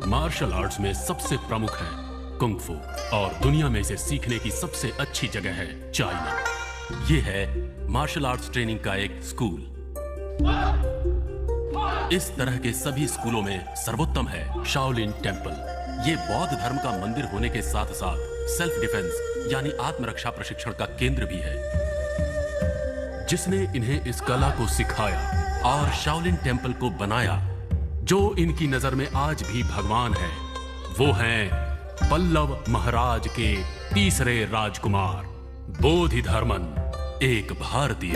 Martial arts में सबसे प्रमुख है कुंग फू और दुनिया में इसे सीखने की सबसे अच्छी जगह है चाइना। ये है मार्शल आर्ट्स ट्रेनिंग का एक स्कूल। इस तरह के सभी स्कूलों में सर्वोत्तम है शाओलिन टेम्पल। ये बौद्ध धर्म का मंदिर होने के साथ साथ सेल्फ डिफेंस यानी आत्मरक्षा प्रशिक्षण का केंद्र भी है। जिसने इन्हें इस कला को सिखाया और शाओलिन टेम्पल को बनाया, जो इनकी नजर में आज भी भगवान है, वो हैं पल्लव महाराज के तीसरे राजकुमार बोधिधर्मन, एक भारतीय।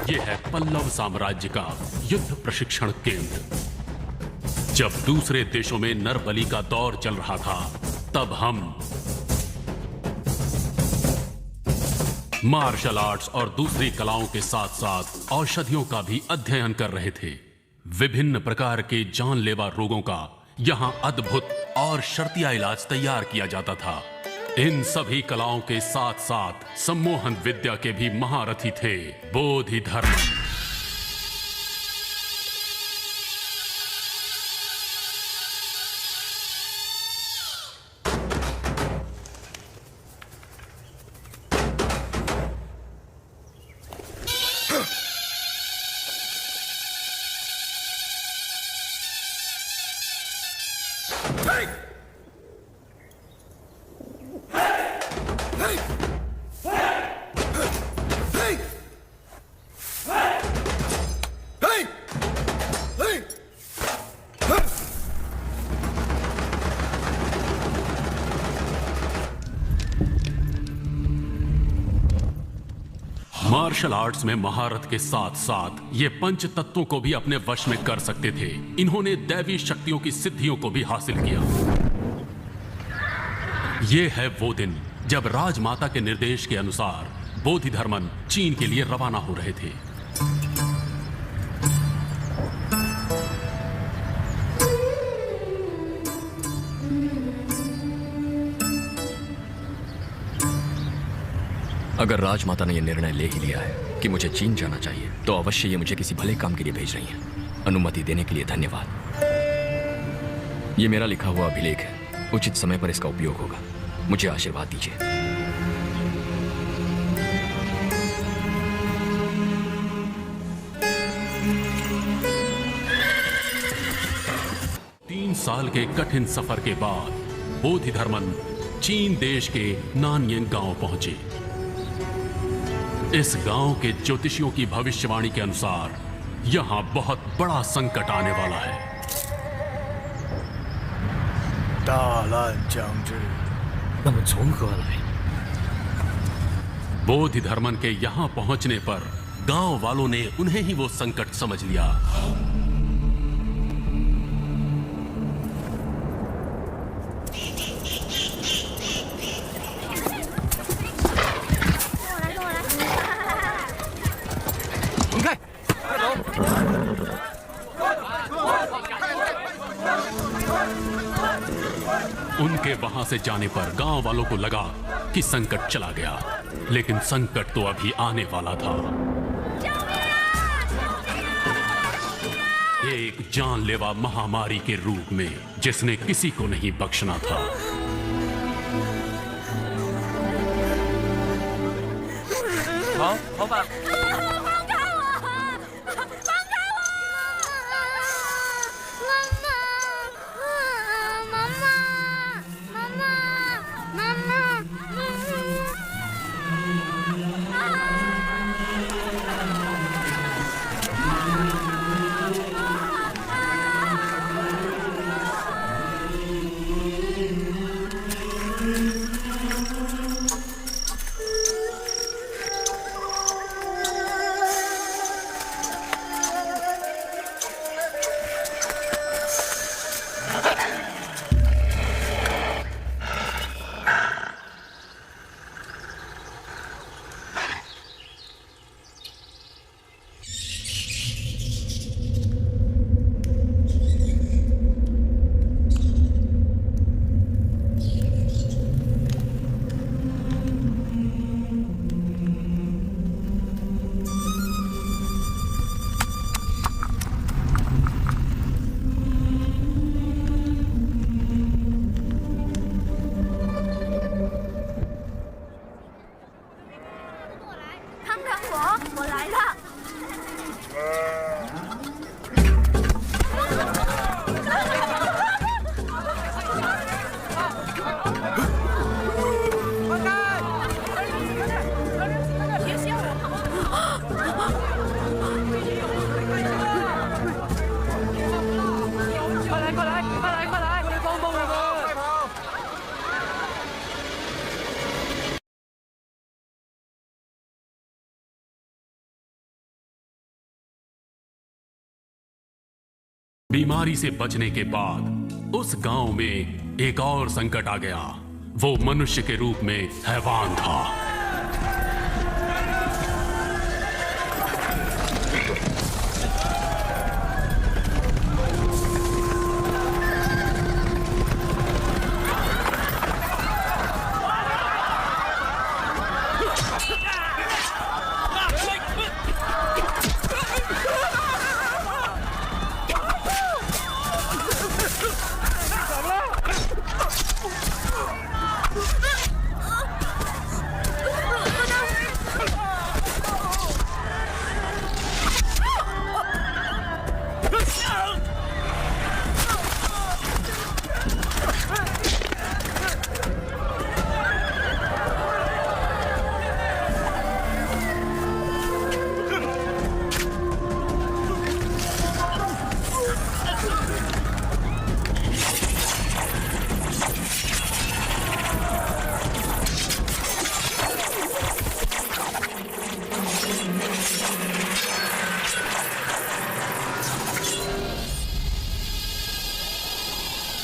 ये है पल्लव साम्राज्य का युद्ध प्रशिक्षण केंद्र। जब दूसरे देशों में नरबली का दौर चल रहा था, तब हम मार्शल आर्ट्स और दूसरी कलाओं के साथ साथ औषधियों का भी अध्ययन कर रहे थे। विभिन्न प्रकार के जानलेवा रोगों का यहां अद्भुत और शर्तिया इलाज तैयार किया जाता था। इन सभी कलाओं के साथ साथ सम्मोहन विद्या के भी महारथी थे बोधिधर्मन। मार्शल आर्ट्स में महारत के साथ साथ ये पंच तत्वों को भी अपने वश में कर सकते थे। इन्होंने दैवी शक्तियों की सिद्धियों को भी हासिल किया। ये है वो दिन जब राजमाता के निर्देश के अनुसार बोधिधर्मन चीन के लिए रवाना हो रहे थे। अगर राजमाता ने यह निर्णय ले ही लिया है कि मुझे चीन जाना चाहिए, तो अवश्य ये मुझे किसी भले काम के लिए भेज रही हैं। अनुमति देने के लिए धन्यवाद। ये मेरा लिखा हुआ अभिलेख है, उचित समय पर इसका उपयोग होगा। मुझे आशीर्वाद दीजिए। तीन साल के कठिन सफर के बाद बोधिधर्मन चीन देश के नानयिंग गांव पहुंचे। इस गांव के ज्योतिषियों की भविष्यवाणी के अनुसार यहां बहुत बड़ा संकट आने वाला है। बोधिधर्मन के यहां पहुंचने पर गांव वालों ने उन्हें ही वो संकट समझ लिया। उनके वहां से जाने पर गांव वालों को लगा कि संकट चला गया, लेकिन संकट तो अभी आने वाला था। एक जानलेवा महामारी के रूप में जिसने किसी को नहीं बख्शना था। बीमारी से बचने के बाद उस गांव में एक और संकट आ गया। वो मनुष्य के रूप में हैवान था।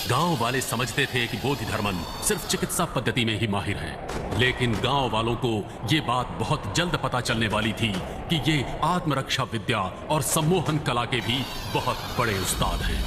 गांव वाले समझते थे कि बोधिधर्मन सिर्फ चिकित्सा पद्धति में ही माहिर है, लेकिन गांव वालों को यह बात बहुत जल्द पता चलने वाली थी कि ये आत्मरक्षा विद्या और सम्मोहन कला के भी बहुत बड़े उस्ताद हैं।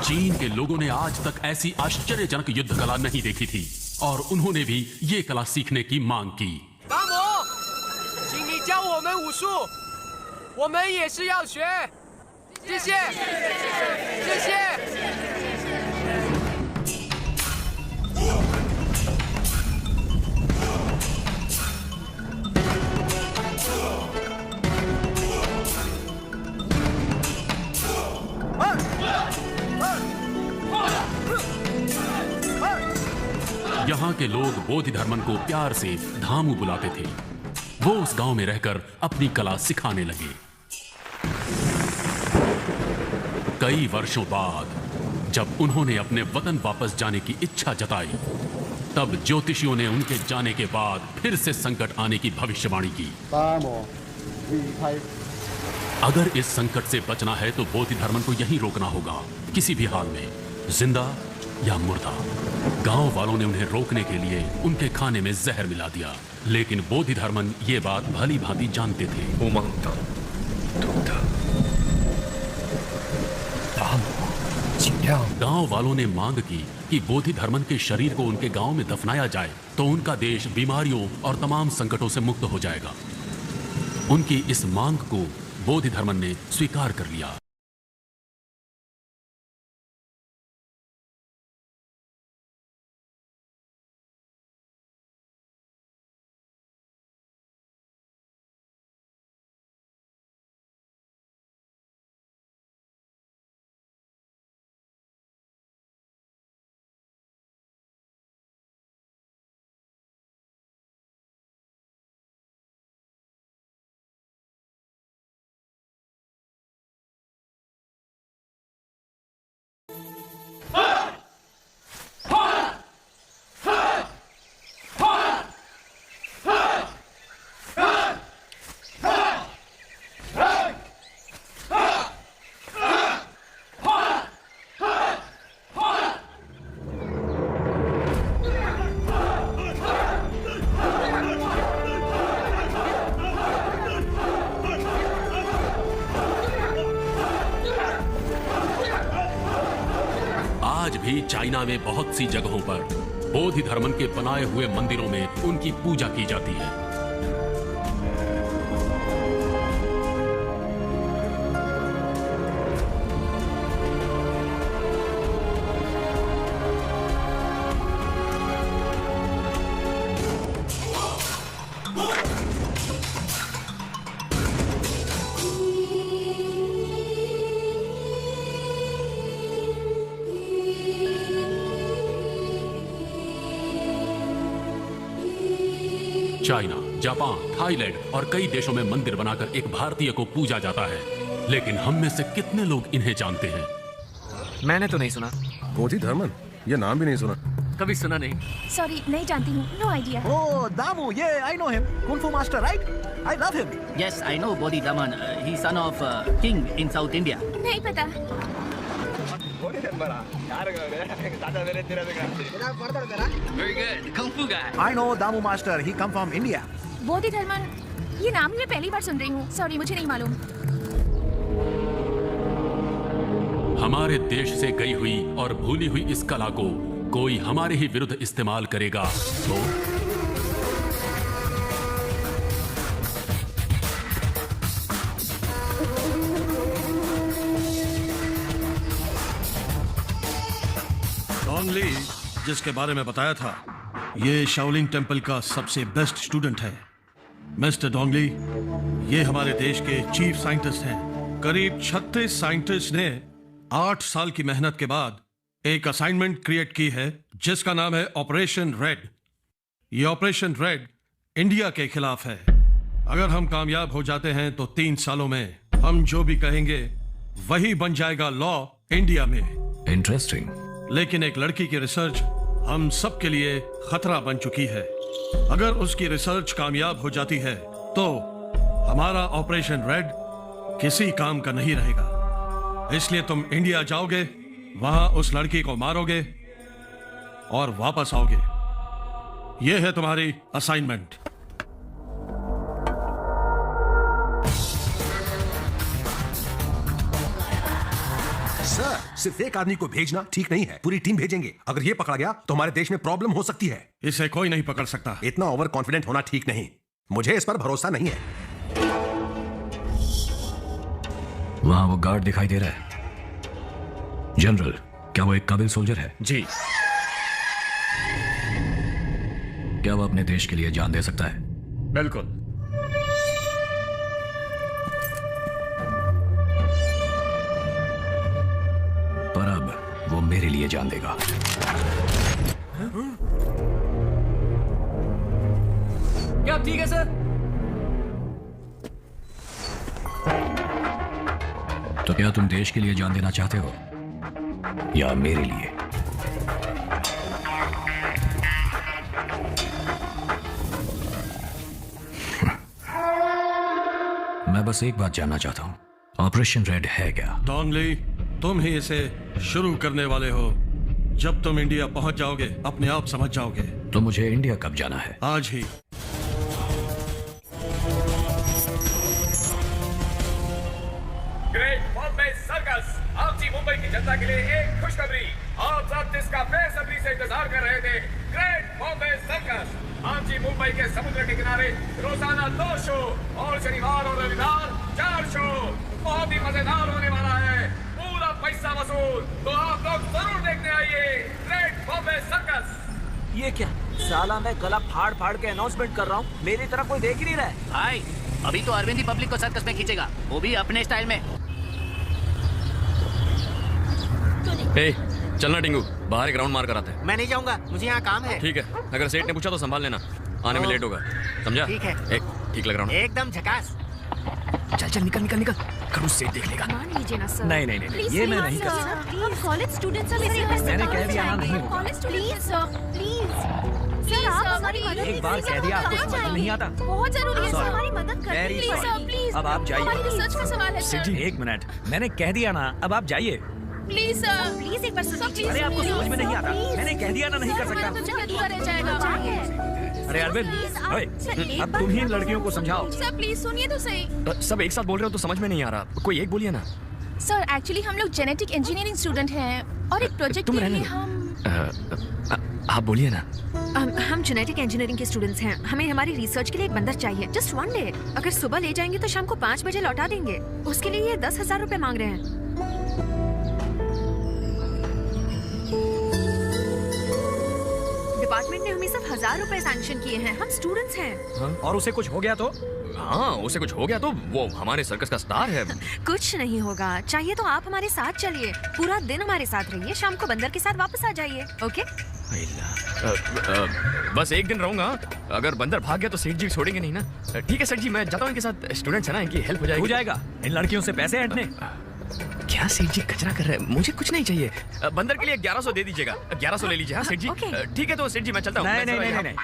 चीन के लोगों ने आज तक ऐसी आश्चर्यजनक युद्ध कला नहीं देखी थी और उन्होंने भी ये कला सीखने की मांग की। 达摩，请你教我们武术，我们也是要学。谢谢，谢谢。 यहाँ के लोग बोधिधर्मन को प्यार से धामू बुलाते थे। वो उस गांव में रहकर अपनी कला सिखाने लगे। कई वर्षों बाद जब उन्होंने अपने वतन वापस जाने की इच्छा जताई, तब ज्योतिषियों ने उनके जाने के बाद फिर से संकट आने की भविष्यवाणी की। अगर इस संकट से बचना है तो बोधिधर्मन को यहीं रोकना होगा, किसी भी हाल में, जिंदा या मुर्दा। गांव वालों ने उन्हें रोकने के लिए उनके खाने में जहर मिला दिया, लेकिन बोधिधर्मन ये बात भली भांति जानते थे। गांव वालों ने मांग की कि बोधिधर्मन के शरीर को उनके गांव में दफनाया जाए तो उनका देश बीमारियों और तमाम संकटों से मुक्त हो जाएगा। उनकी इस मांग को बोधिधर्मन ने स्वीकार कर लिया। आज भी चाइना में बहुत सी जगहों पर बोधिधर्मन के बनाए हुए मंदिरों में उनकी पूजा की जाती है। चाइना, जापान, थाईलैंड और कई देशों में मंदिर बनाकर एक भारतीय को पूजा जाता है, लेकिन हम में से कितने लोग इन्हें जानते हैं? मैंने तो नहीं सुना। बोधिधर्मन, ये नाम भी नहीं सुना। कभी सुना नहीं। सॉरी, नहीं जानती हूँ। No idea. Oh, Damu, yeah, I know him. Kung Fu master, right? I love him. Yes, I know Bodhidharman. He's son of king in South India. नहीं पता। Very good. Kung Fu guy. I know Damu master. He come from India. Bodhidharman, ये नाम मैं पहली बार सुन रही हूँ। Sorry, मुझे नहीं मालूम। हमारे देश से गई हुई और भूली हुई इस कला को कोई हमारे ही विरुद्ध इस्तेमाल करेगा तो डोंग ली, जिसके बारे में बताया था, ये शाओलिन टेम्पल का सबसे बेस्ट स्टूडेंट है। मिस्टर डोंग ली, ये हमारे देश के चीफ साइंटिस्ट हैं। करीब 36 साइंटिस्ट ने 8 साल की मेहनत के बाद एक असाइनमेंट क्रिएट की है जिसका नाम है ऑपरेशन रेड। ये ऑपरेशन रेड इंडिया के खिलाफ है। अगर हम कामयाब हो जाते हैं तो 3 सालों में हम जो भी कहेंगे वही बन जाएगा लॉ इंडिया में। इंटरेस्टिंग। लेकिन एक लड़की की रिसर्च हम सब के लिए खतरा बन चुकी है। अगर उसकी रिसर्च कामयाब हो जाती है तो हमारा ऑपरेशन रेड किसी काम का नहीं रहेगा। इसलिए तुम इंडिया जाओगे, वहां उस लड़की को मारोगे और वापस आओगे। यह है तुम्हारी असाइनमेंट। सर, सिर्फ एक आदमी को भेजना ठीक नहीं है, पूरी टीम भेजेंगे। अगर ये पकड़ा गया तो हमारे देश में प्रॉब्लम हो सकती है। इसे कोई नहीं पकड़ सकता। इतना ओवर कॉन्फिडेंट होना ठीक नहीं। मुझे इस पर भरोसा नहीं है। वहां वो गार्ड दिखाई दे रहा है। जनरल, क्या वो एक काबिल सोल्जर है? जी। क्या वो अपने देश के लिए जान दे सकता है? बिल्कुल। पर अब वो मेरे लिए जान देगा। क्या ठीक है सर? तो क्या तुम देश के लिए जान देना चाहते हो? या मेरे लिए? मैं बस एक बात जानना चाहता हूं, ऑपरेशन रेड है क्या? डोंगली, तुम ही इसे शुरू करने वाले हो। जब तुम इंडिया पहुंच जाओगे अपने आप समझ जाओगे। तो मुझे इंडिया कब जाना है? आज ही। ग्रेट बॉम्बे सर्कस आप जी मुंबई की जनता के लिए एक खुशखबरी। आप सब जिसका बेसब्री से इंतजार कर रहे थे, ग्रेट बॉम्बे सर्कस आप जी मुंबई के समुद्र के किनारे रोजाना 2 शो और शनिवार और रविवार 4 शो। बहुत ही मजेदार होने वाला है, पूरा पैसा वसूल। तो आप लोग जरूर देखने आइए ग्रेट बॉम्बे सर्कस। ये क्या साला, मैं गला फाड़ फाड़ के अनाउंसमेंट कर रहा हूँ, मेरी तरफ कोई देख ही नहीं रहा है। भाई अभी तो अरविंद ही पब्लिक को सर्कस में खींचेगा, वो भी अपने स्टाइल में। ए, चलना टिंगू, बाहर एक राउंड मार कर आते हैं। मैं नहीं जाऊंगा, मुझे यहाँ काम है। ठीक है, अगर सेठ ने पूछा तो संभाल लेना, आने में लेट होगा, समझा? ठीक है। ठीक लग रहा हूँ। एकदम झकास। चल चल निकल निकल निकल, करूँ सेठ देख लेगा। मान लीजिए ना सर। नहीं नहीं नहीं, ये मैं नहीं कर सकता। हम कॉलेज स्टूडेंट्स हैं, मैंने कह दिया ना, नहीं होगा। College students sir, please sir, आप हमारी मदद एक बार कह दिया, आपको समझ नहीं आता। बहुत जरूरी है सर, Sorry. हमारी मदद करिए Very please sorry. Sir, please. अब आप जाइए। हमारी रिसर्च का सवाल है सेठ जी सर, एक मिनट, मैंने कह दिया ना, अब आप जाइए। प्लीज सर, प्लीज एक बार सुनिए। अरे आपको समझ में नहीं आता, मैंने कह दिया ना, नहीं कर सकता। तो अधूरा रह जाएगा। अरे अरविंद, ओए, अब तुम ही इन लड़कियों को समझाओ। सर प्लीज सुनिए तो सही। सब एक साथ बोल रहे हो तो समझ में नहीं आ रहा, कोई एक बोलिए ना। सर एक्चुअली हम लोग जेनेटिक इंजीनियरिंग स्टूडेंट हैं और एक प्रोजेक्ट तुम के रहने लिए दो। हम आप बोलिए ना। हम जेनेटिक इंजीनियरिंग के स्टूडेंट्स हैं, हमें हमारी रिसर्च के लिए एक बंदर चाहिए, जस्ट 1 डे। अगर सुबह ले जाएंगे तो शाम को 5 बजे लौटा देंगे। उसके लिए ये 10,000 रुपए मांग रहे हैं। डिपार्टमेंट ने हमें सिर्फ 1,000 रुपए सैंक्शन किए हैं, हम स्टूडेंट्स हैं। और उसे कुछ हो गया तो? हाँ, उसे कुछ हो गया तो वो हमारे सर्कस का स्टार है। कुछ नहीं होगा, चाहिए तो आप हमारे साथ चलिए, पूरा दिन हमारे साथ रहिए, शाम को बंदर के साथ वापस आ जाइए। ओके? बस एक दिन रहूंगा, अगर बंदर भाग गया तो सेठ जी छोड़ेंगे नहीं ना। ठीक है सेठ जी, मैं जाता हूँ, इनके साथ स्टूडेंट्स है ना, इनकी हेल्प हो जाएगी। हो जाएगा, इन लड़कियों से पैसे हटने। क्या सेठ जी कचरा कर रहे हैं, मुझे कुछ नहीं चाहिए। बंदर के लिए 1100 दे दीजिएगा, 1100 ले लीजिए। हाँ सेठ जी, ठीक है तो सेठ जी मैं चलता हूँ। नहीं,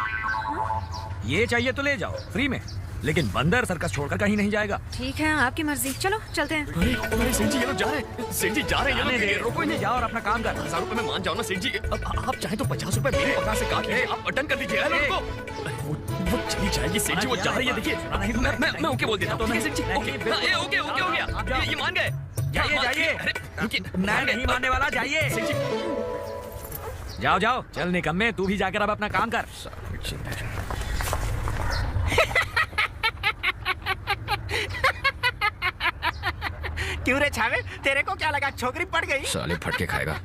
ये चाहिए तो ले जाओ फ्री में, लेकिन बंदर सर्कस छोड़कर कहीं नहीं जाएगा। ठीक है, आपकी मर्जी, चलो चलते हैं। अरे सेठ जी ये लोग जा रहे हैं, सेठ जी जा रहे हैं, रोको इन्हें, जाओ और अपना काम कर। 1000 रुपए में मान जाओ ना सेठ जी, अब आप चाहे तो 50 रुपए मेरे पगार से काट लीजिए, आप डन कर दीजिए उनको। वो चली जाएगी सेठ जी, वो जा रही है, देखिए मैं ओके बोल देता हूँ। सेठ जी ओके ओके हो गया, ये मान गए। जाइए, नहीं मानने वाला, जाइए। जाओ जाओ, चल निकम्मे, तू भी जाकर अब अपना काम कर। क्यों रे छावे, तेरे को क्या लगा छोकरी पड़ गई? साले फटके खाएगा।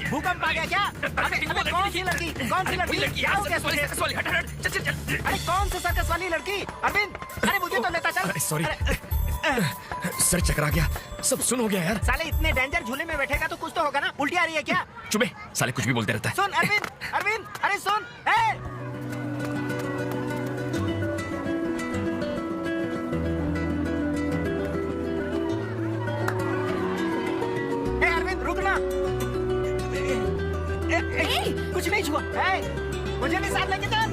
भूकंप आ गया क्या? अबे कौन सी लड़की? कौन सी लड़की? क्या हो गया? अरे कौन सी सर्कस वाली लड़की? अरविंद, अरे मुझे तो लेता चल। सॉरी सर, चकरा गया, सब सुन हो गया यार। साले इतने डेंजर झूले में बैठेगा तो कुछ तो होगा ना, उल्टी आ रही है क्या? चुपे, साले कुछ भी बोलते रहता है। सुन अरविंद, अरविंद, अरे सुन, अरविंद रुक ना। कुछ नहीं छुआ, मुझे भी साथ लेके चल।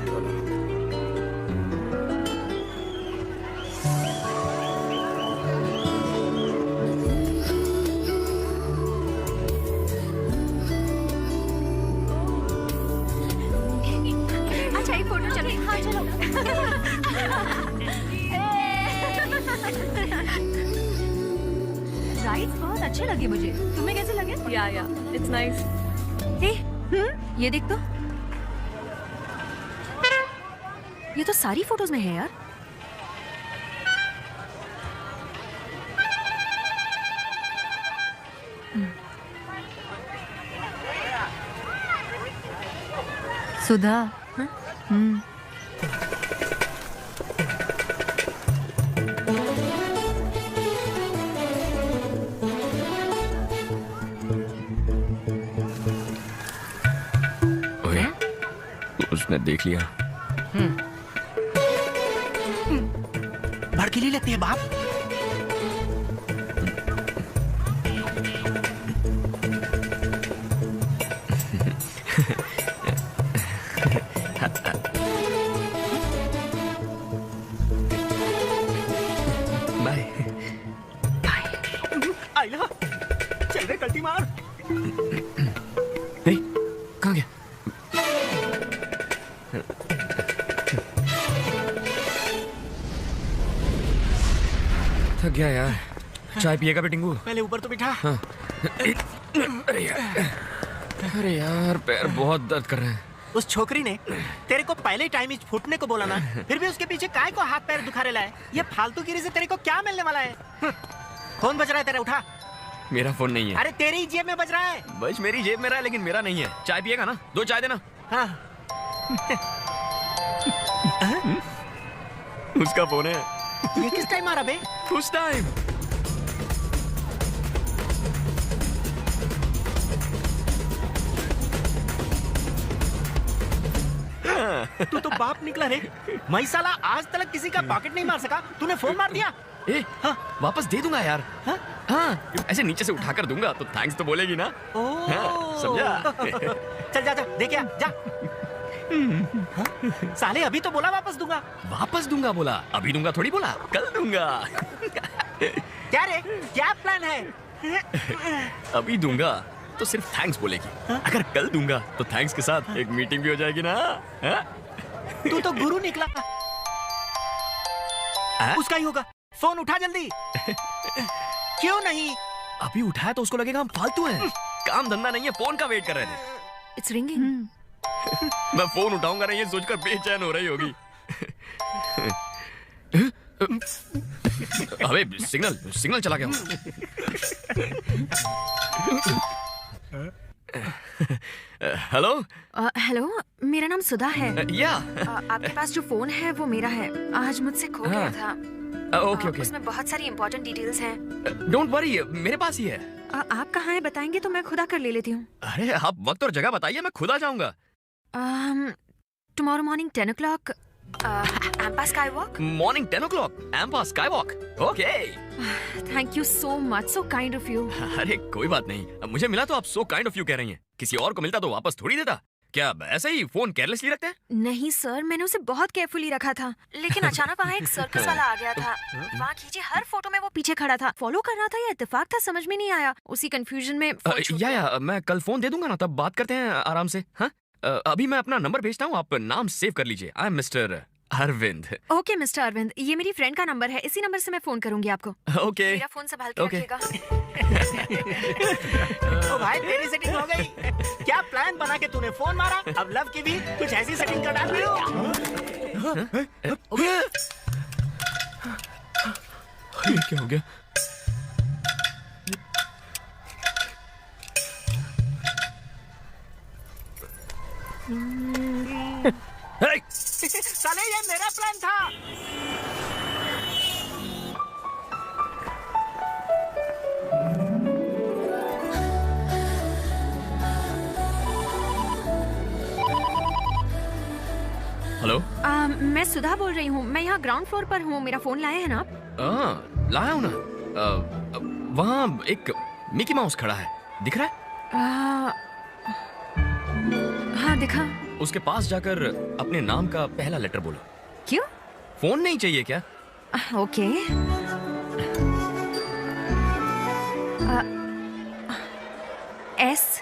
या इट्स नाइस। हे ये देख तो, ये तो सारी फोटोज में है यार। सुधा। ओए, उसने देख लिया। भड़कीली लगती है बाप। बाय। आइला, चल रे कल्टी मार। हे, कहाँ गया? थक गया यार। चाय पिएगा बेटिंगू? पहले ऊपर तो बिठा। हाँ। अरे यार पैर बहुत दर्द कर रहे हैं। उस छोकरी ने तेरे को पहले टाइम इच फूटने को बोला ना, फिर भी उसके पीछे काय को हाथ पैर दुखा रहा है। ये फालतूगिरी से तेरे को क्या मिलने वाला है? फोन बज रहा है तेरा, उठा। मेरा फोन नहीं है। अरे तेरी ही जेब में बज रहा है। बस मेरी जेब में रहा है लेकिन मेरा नहीं है। चाय पिएगा ना? 2 चाय देना। हाँ। उसका फोन है। ये किस टाइम आ रहा बे? उस टाइम। तू तो बाप निकला रे। मैं साला आज तक किसी का पॉकेट नहीं मार सका, तूने फोन मार दिया। ए, हाँ, वापस दे दूंगा यार। हाँ, हाँ, ऐसे नीचे से उठाकर दूंगा तो थैंक्स तो बोलेगी ना। हाँ, समझा? चल जा जा, दे क्या जा। हाँ? साले अभी तो बोला वापस दूंगा। वापस दूंगा बोला, अभी दूंगा थोड़ी बोला, कल दूंगा। क्या रे, क्या प्लान है? अभी दूंगा तो सिर्फ थैंक्स बोलेगी। अगर कल दूंगा तो थैंक्स के साथ एक मीटिंग भी हो जाएगी ना। हाँ? तू तो गुरु निकला। उसका ही होगा। फोन उठा जल्दी। क्यों नहीं? अभी उठाया तो उसको लगेगा हम फालतू हैं। काम धंधा नहीं है, फोन का वेट कर रहे थे। It's ringing. मैं फोन उठाऊंगा नहीं ये सोचकर बेचैन हो रही होगी। अबे सिग्नल चला गया। हेलो। हेलो, मेरा नाम सुधा है। या आपके पास जो फोन है वो मेरा है। आज मुझसे खो गया था। Okay okay. उसमें बहुत सारी इंपॉर्टेंट डिटेल्स हैं। डोंट वरी, मेरे पास ही है। आप कहाँ हैं बताएंगे तो मैं खुद आकर ले लेती हूँ। अरे आप वक्त और जगह बताइए, मैं खुद आ जाऊंगा। Tomorrow morning 10 o'clock Ampa sky walk. Morning 10 o'clock Ampa sky walk. Okay. Thank you so much, so kind of you. अरे कोई बात नहीं, मुझे मिला तो आप सो काइंड ऑफ यू कह रही हैं। किसी और को मिलता तो वापस थोड़ी देता। क्या ऐसे ही फोन केयरलेसली रखते हैं? नहीं सर, मैंने उसे बहुत केयरफुली रखा था, लेकिन अचानक वहाँ एक सर्कस वाला आ गया था। वहाँ खींची हर फोटो में वो पीछे खड़ा था। फॉलो कर रहा था या इत्तेफाक था समझ में नहीं आया। उसी कंफ्यूजन में या मैं कल फोन दे दूंगा ना, तब बात करते हैं आराम से। हाँ, अभी मैं अपना नंबर भेजता हूँ, आप नाम सेव कर लीजिए। I am mister Arvind. Okay mister Arvind, ये मेरी फ्रेंड का नंबर है, इसी नंबर से मैं फोन करूंगी आपको। ओके। मेरा फोन संभाल के रखिएगा। ओ भाई तेरी सेटिंग हो गई। क्या प्लान बना के तूने फोन मारा? अब लव की भी कुछ ऐसी सेटिंग कर डाल। क्या हो गया? साले ये मेरा प्लान था। हेलो। मैं सुधा बोल रही हूँ। मैं यहाँ ग्राउंड फ्लोर पर हूँ। मेरा फोन लाए हैं ना आप? लाया हूँ ना। वहाँ एक मिकी माउस खड़ा है, दिख रहा है? हाँ दिखा। उसके पास जाकर अपने नाम का पहला लेटर बोलो। क्यों? फोन नहीं चाहिए क्या? ओके। एस।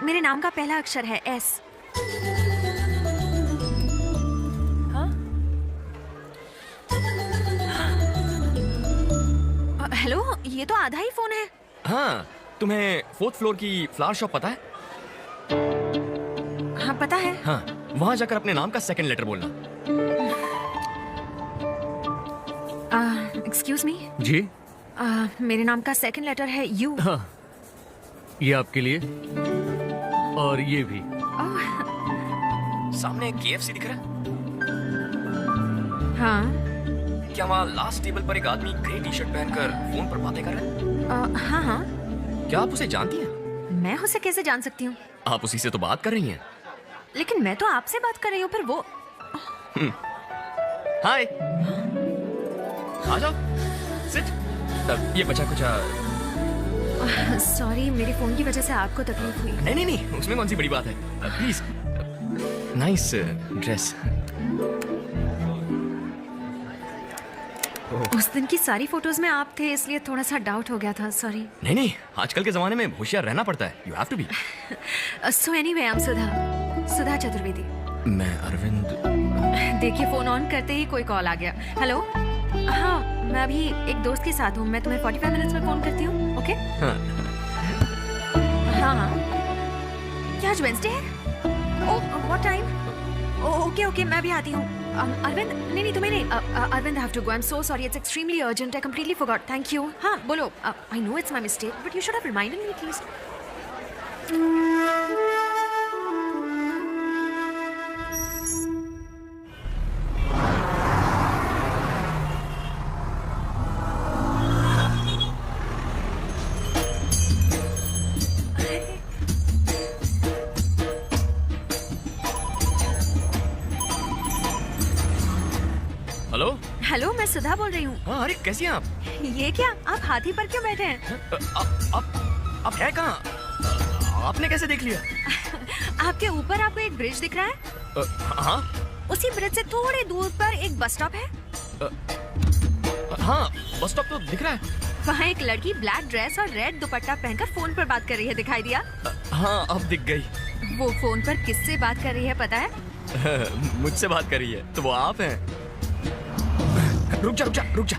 मेरे नाम का पहला अक्षर है एस। हेलो, ये तो आधा ही फोन है। हाँ, तुम्हें 4th फ्लोर की फ्लावर शॉप पता है? हाँ पता है। हाँ, वहां जाकर अपने नाम का सेकंड लेटर बोलना। Excuse me. जी। मेरे नाम का सेकंड लेटर है यू। हाँ, ये आपके लिए और ये भी। सामने KFC दिख रहा है? हाँ। क्या वहाँ लास्ट टेबल पर एक आदमी ग्रे टी शर्ट पहनकर फोन पर बातें कर रहा है? हाँ हाँ। क्या आप उसे जानती हैं? मैं उसे कैसे जान सकती हूँ? आप उसी से तो बात कर रही हैं। लेकिन मैं तो आपसे बात कर रही हूँ, पर वो। हाय, आ जाओ, सिट। ये बचा कुचा। सॉरी, मेरे फोन की वजह से आपको तकलीफ हुई। नहीं नहीं नहीं, उसमें कौन सी बड़ी बात है। प्लीज। Nice dress. उस दिन की सारी फोटोज में आप थे, इसलिए थोड़ा सा डाउट हो गया था। सॉरी। नहीं नहीं, आजकल के जमाने में होशियार रहना पड़ता है। You have to be. So anyway, I am Sudha Chaturvedi. मैं अरविंद। देखिए, फोन ऑन करते ही कोई कॉल आ गया। हेलो। हाँ, मैं अभी एक दोस्त के साथ हूँ। मैं तुम्हें 45 मिनट्स में फोन करती हूँ। ओके? हाँ हाँ। क्या आज वेंसडे है? ओह, व्हाट टाइम? ओके ओके, मैं भी आती हूँ। अरविंद, नहीं तुम्हें नहीं। Arvind, I have to go. I'm so sorry. It's extremely urgent. I completely forgot. Thank you. हाँ, बोलो। I know it's my mistake, but you should have reminded me, please. Hello. Hello, मैं सुधा बोल रही हूँ। हाँ, अरे कैसी हैं आप? ये क्या, आप हाथी पर क्यों बैठे हैं? आप है कहाँ? आपने कैसे देख लिया? आपके ऊपर आपको एक ब्रिज दिख रहा है? हाँ। उसी ब्रिज से थोड़े दूर पर एक बस स्टॉप है। हाँ, बस स्टॉप तो दिख रहा है। वहाँ एक लड़की ब्लैक ड्रेस और रेड दुपट्टा पहनकर फोन पर बात कर रही है, दिखाई दिया? हाँ, अब दिख गई। वो फोन पर किससे बात कर रही है पता है? मुझसे बात कर रही है, तो वो आप हैं। रुक जा।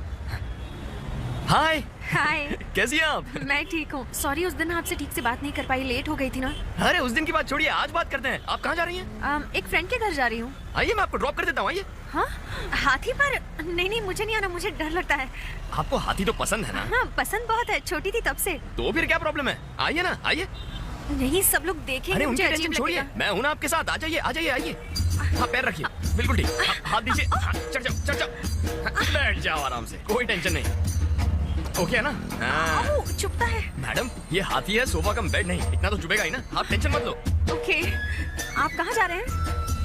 हाय। हाय। कैसी हैं आप? मैं ठीक हूँ। सॉरी, उस दिन आपसे ठीक से बात नहीं कर पाई, लेट हो गई थी ना। अरे उस दिन की बात छोड़िए, आज बात करते हैं। आप कहाँ जा रही हैं? एक फ्रेंड के घर जा रही हूँ। आइए, मैं आपको ड्रॉप कर देता हूँ। आइए। हाँ, हाथी पर? नहीं, मुझे नहीं आना, मुझे डर लगता है। आपको हाथी तो पसंद है ना? हाँ, पसंद बहुत है, छोटी थी तब से। तो फिर क्या प्रॉब्लम है? आइए ना, आइए। नहीं, सब लोग देखेंगे। अरे उनकी टेंशन छोड़िए, मैं हूं ना आपके साथ। आ जाइए। आइए। हाँ, पैर रखिए, बिल्कुल ठीक। हाथ दीजिए। चढ़ जाओ। बैठ जाओ आराम से, कोई टेंशन नहीं। ओके है ना? हाँ। चुपता है। मैडम, ये हाथी है, सोफा कम बेड नहीं। इतना तो चुभेगा ही ना। आप टेंशन मत लो। ओके। आप कहाँ जा रहे हैं?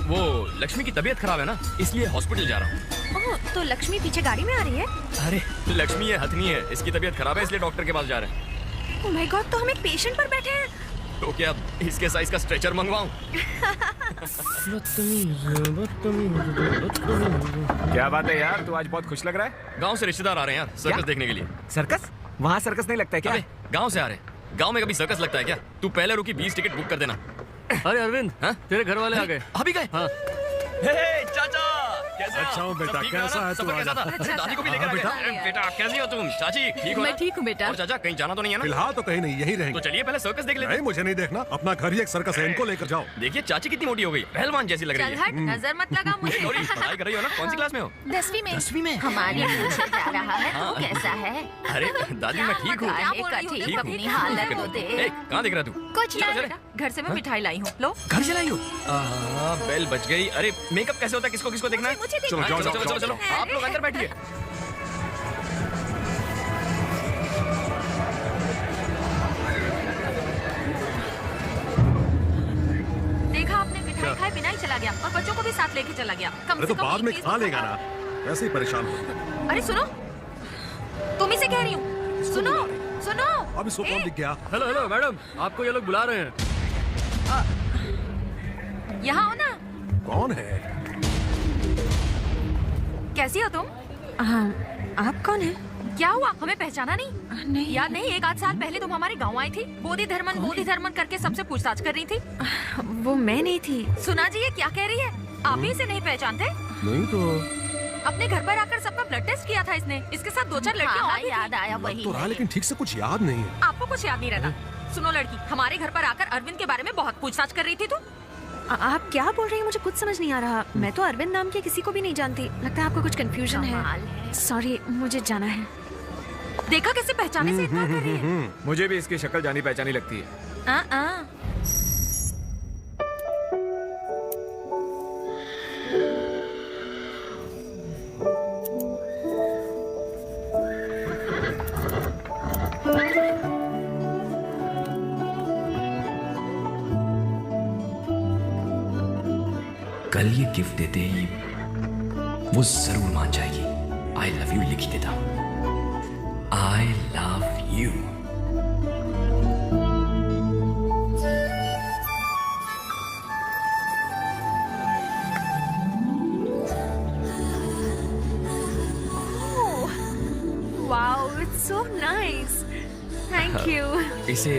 वो लक्ष्मी की तबीयत खराब है ना, इसलिए हॉस्पिटल जा रहा हूँ। ओह, तो लक्ष्मी पीछे गाड़ी में आ रही है? अरे लक्ष्मी है, हथनी है। इसकी तबीयत खराब है, इसलिए डॉक्टर के पास जा रहे हैं। ओह माय गॉड, तो हम एक पेशेंट पर बैठे हैं। तो क्या इसके साइज का स्ट्रेचर मंगवाऊं? क्या बात है यार, तू आज बहुत खुश लग रहा है। गांव से रिश्तेदार आ रहे हैं यार, सर्कस देखने के लिए। सर्कस? वहाँ सर्कस नहीं लगता है क्या? अबे, गांव से आ रहे हैं। गांव में कभी सर्कस लगता है क्या? तू पहले रुकी 20 टिकट बुक कर देना। अरे अरविंद, हाँ? तेरे घर वाले आ गए। अभी गए? हाँ। हे चाचा, कैसे अच्छा हूँ बेटा, कैसा है तू? अच्छा, दादी को भी लेकर आ गया। बेटा कैसी हो तुम? चाची ठीक हो? मैं ठीक हूँ बेटा। और चाचा कहीं जाना तो नहीं है ना? फिलहाल तो कहीं नहीं, यहीं तो रहेंगे। चलिए पहले सर्कस देख लेते नहीं, हैं। मुझे नहीं देखना। अपना घर ही एक सर्कस है, इनको लेकर जाओ। देखिए चाची कितनी मोटी हो गई, पहलवान जैसी लग रही चल है। हट, नजर मत लगा मुझे। सॉरी, पढ़ाई कर रही हो ना? कौन सी क्लास में हो? 10वीं में। 10वीं में? हमारी पीछे जा रहा है, तू कैसा है? अरे दादी मैं ठीक हूँ। ठीक अपनी हालत को देख। कहाँ देख रहा तू? कुछ चलो, नहीं, घर से मैं मिठाई लाई हूँ, लो। घर से लाई हो? बेल बज गई। अरे मेकअप कैसे होता है? किसको किसको देखना है? मुझे चलो, देखना जाओ, है। जाओ, चलो आप लोग अंदर बैठिए। देखा आपने, मिठाई खाए बिना ही चला गया और बच्चों को भी साथ लेके चला गया। कम अरे से तो कम बाद में 20 खा तो लेगा खा। ना, वैसे ही परेशान हो। अरे सुनो, तुम ही से कह रही हूँ। सुनो। अभी सोफा ए, दिख गया। हेलो मैडम, आपको ये लोग बुला रहे हैं। यहाँ हो ना। कौन है? कैसी हो तुम? आप कौन है? क्या हुआ, हमें पहचाना नहीं? नहीं। याद नहीं, 1 आध साल पहले तुम हमारे गाँव आई थी, बोधि धर्मन करके सबसे पूछताछ कर रही थी। वो मैं नहीं थी। सुना जी, ये क्या कह रही है? आप ही इसे नहीं पहचानते? नहीं तो अपने घर पर आकर सबका ब्लड टेस्ट किया था इसने। इसके साथ 2-4 लड़कियां और भी थी। याद आया वही तो रहा, लेकिन ठीक से कुछ याद नहीं है। आपको कुछ याद नहीं रहता। सुनो लड़की, हमारे घर पर आकर अरविंद के बारे में बहुत पूछताछ कर रही थी तू। आप क्या बोल रही हैं? मुझे कुछ समझ नहीं आ रहा। मैं तो अरविंद नाम के किसी को भी नहीं जानती। लगता है आपको कुछ कंफ्यूजन है। सॉरी, मुझे जाना है। देखा कैसे पहचाने से इतना कर रही है। मुझे भी इसकी शक्ल जानी पहचानी लगती है। कल ये गिफ्ट देते ही वो जरूर मान जाएगी। आई लव यू लिख देता हूं। I love you. Wow, it's so nice. Thank you. इसे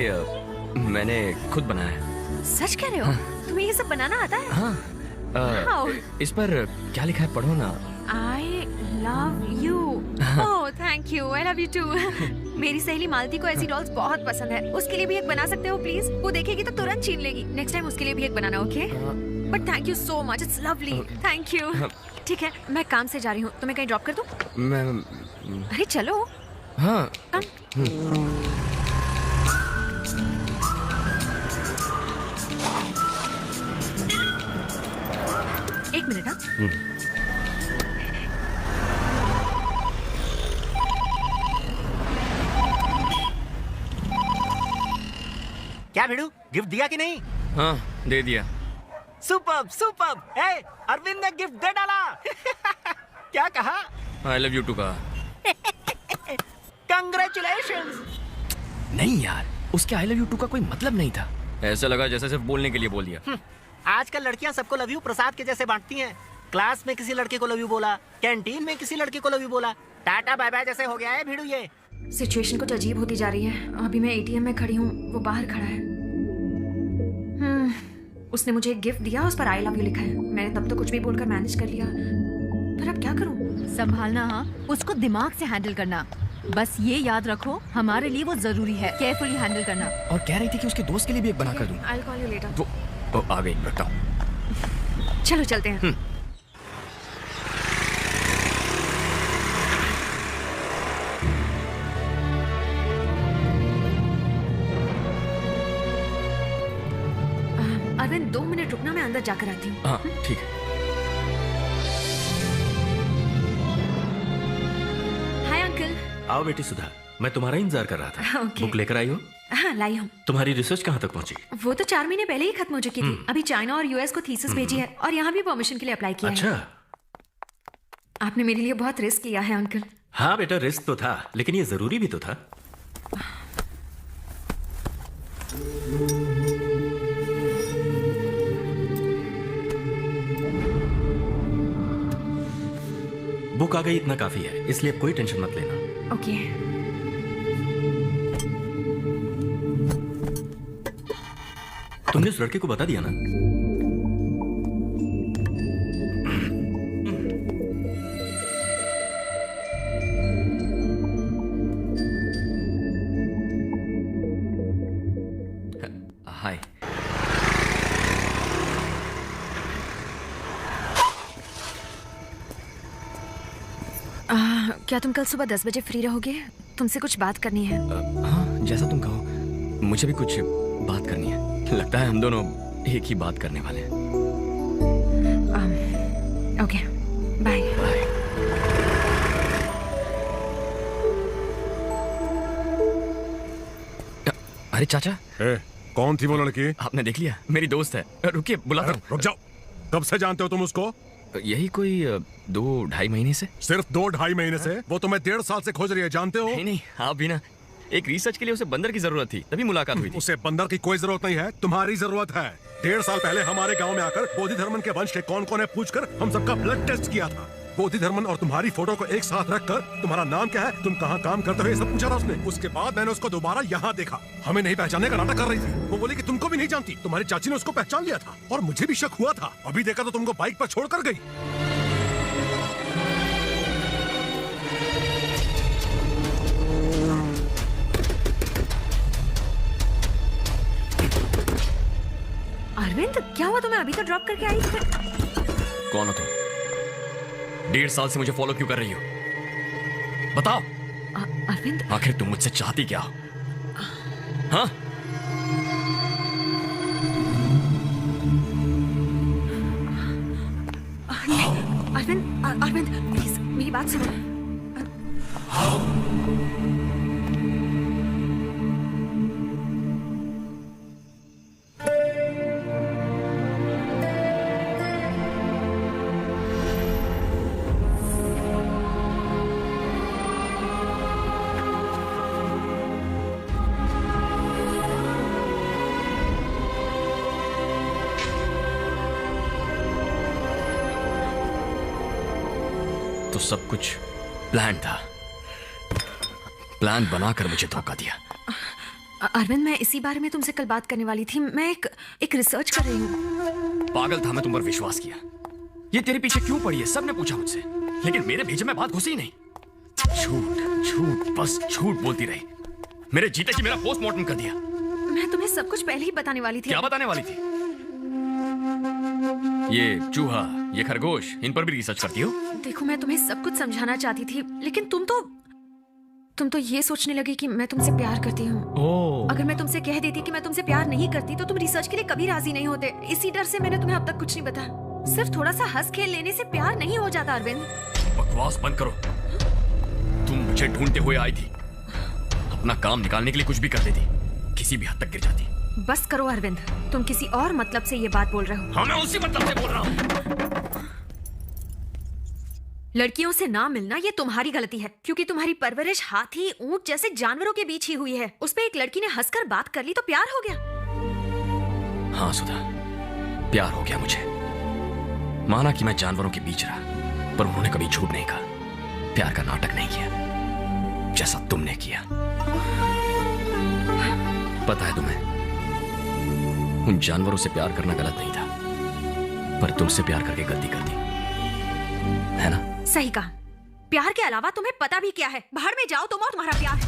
मैंने खुद बनाया है। सच कह रहे हो? तुम्हें ये सब बनाना आता है? हाँ। इस पर क्या लिखा है पढ़ो ना। I love you. Oh, thank you. I love you too. मेरी सहेली मालती को ऐसी डॉल्स बहुत पसंद है। उसके लिए भी एक बना सकते हो प्लीज? वो देखेगी तो तुरंत छीन लेगी। नेक्स्ट टाइम उसके लिए भी एक बनाना, okay? But thank you so much, it's lovely. Thank you. ठीक है, मैं काम से जा रही हूँ, तुम्हें कहीं ड्रॉप कर दूँ? मैं अरे चलो। हाँ। एक मिनट। हाँ, क्या भिड़ू, गिफ्ट दिया कि नहीं? हाँ, दे दिया। Superb superb. हे, अरविंद ने गिफ्ट दे डाला। क्या कहा? आई लव यू टू कहा। कंग्रेचुलेशंस। नहीं यार, उसके आई लव यू टू का कोई मतलब नहीं था। ऐसा लगा जैसे सिर्फ बोलने के लिए बोल दिया। आजकल लड़कियां सबको लव यू प्रसाद के जैसे बांटती हैं। क्लास में किसी लड़के को लव यू बोला, कैंटीन में किसी लड़के को लव यू बोला, टाटा बाय बाय जैसे हो गया है भिड़ू ये। सिचुएशन कुछ अजीब होती जा रही है। अभी मैं एटीएम में खड़ी हूँ, वो बाहर खड़ा है। उसने मुझे एक गिफ्ट दिया, उस पर आई लव यू लिखा है। मैंने तब तो कुछ भी बोलकर मैनेज कर लिया, पर अब क्या करूँ? संभालना, हाँ, उसको दिमाग से हैंडल करना। बस ये याद रखो, हमारे लिए वो जरूरी है। केयरफुली हैंडल करना। और कह रही थी कि उसके दोस्त के लिए भी एक बना कर दूं। I'll call you later. वो आ गई, रखता हूं। चलो चलते हैं। अरविंद 2 मिनट रुकना, मैं अंदर जाकर आती हूँ। हाँ ठीक है। Hi uncle. आओ बेटी सुधा, मैं तुम्हारा इंतजार कर रहा था। Okay. बुक लेकर आई हो? हाँ लाई हूँ। तुम्हारी रिसर्च कहाँ तक पहुंची? वो तो 4 महीने पहले ही खत्म हो चुकी थी। अभी चाइना और यूएस को थीसिस भेजी है और यहाँ भी परमिशन के लिए अप्लाई किया अच्छा। है। आपने मेरे लिए बहुत रिस्क लिया है अंकल। हाँ बेटा, रिस्क तो था, लेकिन ये जरूरी भी तो था। बुक आ गई, इतना काफी है, इसलिए अब कोई टेंशन मत लेना। ओके। तुमने उस लड़के को बता दिया ना? हाय। क्या तुम कल सुबह 10 बजे फ्री रहोगे? तुमसे कुछ बात करनी है। हाँ, जैसा तुम कहो। मुझे भी कुछ बात करनी है। लगता है हम दोनों एक ही बात करने वाले हैं। Okay, bye. बाय। अरे चाचा। कौन थी वो लड़की? आपने देख लिया? मेरी दोस्त है। रुकिए, बुलाता हूँ। रुक जाओ। कब से जानते हो तुम उसको? यही कोई 2-2.5 महीने से। सिर्फ 2-2.5 महीने से? वो तुम्हें 1.5 साल से खोज रही है, जानते हो? नहीं नहीं, आप भी ना। एक रिसर्च के लिए उसे बंदर की जरूरत थी, तभी मुलाकात हुई थी। उसे बंदर की कोई जरूरत नहीं है, तुम्हारी जरूरत है। 1.5 साल पहले हमारे गांव में आकर बोधि धर्मन के वंश के कौन-कौन है पूछकर हम सबका ब्लड टेस्ट किया था। बोधि धर्मन और तुम्हारी फोटो को एक साथ रखकर तुम्हारा नाम क्या है, तुम कहाँ काम करते हो, ये सब पूछा था उसने। उसके बाद मैंने उसको दोबारा यहाँ देखा। हमें नहीं पहचानने का नाटक कर रही थी। वो बोली कि तुमको भी नहीं जानती। तुम्हारी चाची ने उसको पहचान लिया था और मुझे भी शक हुआ था। अभी देखा तो तुमको बाइक पर छोड़कर गई। अरविंद क्या हुआ तुम्हें? अभी तो ड्रॉप करके आई थी। कौन हो तुम? 1.5 साल से मुझे फॉलो क्यों कर रही हो? बताओ। अरविंद, आखिर तुम मुझसे चाहती क्या हो? हाँ? अरविंद प्लीज मेरी बात सुनो। तो सब कुछ प्लान था। प्लान बनाकर मुझे धोखा दिया। अरविंद, मैं इसी बारे में तुमसे कल बात करने वाली थी। मैं एक रिसर्च कर रही हूँ। पागल था मैं, तुम पर विश्वास किया। ये तेरे पीछे क्यों पड़ी है सबने पूछा मुझसे, लेकिन मेरे भेजे में बात घुसी ही नहीं। झूठ झूठ बस झूठ बोलती रही। मेरे जीते जी मेरा पोस्टमार्टम कर दिया। मैं तुम्हें सब कुछ पहले ही बताने वाली थी। क्या बताने वाली थी? ये चूहा, ये खरगोश, इन पर भी रिसर्च करती हो? देखो, मैं तुम्हें सब कुछ समझाना चाहती थी, लेकिन तुम तो ये सोचने लगे कि मैं तुमसे प्यार करती हूँ। अगर मैं तुमसे कह देती कि मैं तुमसे प्यार नहीं करती तो तुम रिसर्च के लिए कभी राजी नहीं होते। इसी डर से मैंने तुम्हें अब तक कुछ नहीं बताया। सिर्फ थोड़ा सा हंस खेल लेने से प्यार नहीं हो जाता अरविंद। बकवास बंद करो। तुम मुझे ढूंढते हुए आई थी, अपना काम निकालने के लिए कुछ भी कर देती, किसी भी हद तक गिर जाती। बस करो अरविंद, तुम किसी और मतलब से ये बात बोल रहे हो। हाँ, मैं उसी मतलब से बोल रहा हूँ। लड़कियों से ना मिलना ये तुम्हारी गलती है, क्योंकि तुम्हारी परवरिश हाथी, ऊंट जैसे जानवरों के बीच ही हुई है। उस पे एक लड़की ने हंसकर बात कर ली तो प्यार हो गया। हाँ सुधा, प्यार हो गया मुझे। माना कि मैं जानवरों के बीच रहा, पर उन्होंने कभी झूठ नहीं कहा, प्यार का नाटक नहीं किया जैसा तुमने किया। पता है तुम्हें, उन जानवरों से प्यार करना गलत नहीं था, पर तुमसे प्यार करके गलती कर दी, है ना? सही कहा। प्यार के अलावा तुम्हें पता भी क्या है? बाहर में जाओ तुम और तुम्हारा प्यार।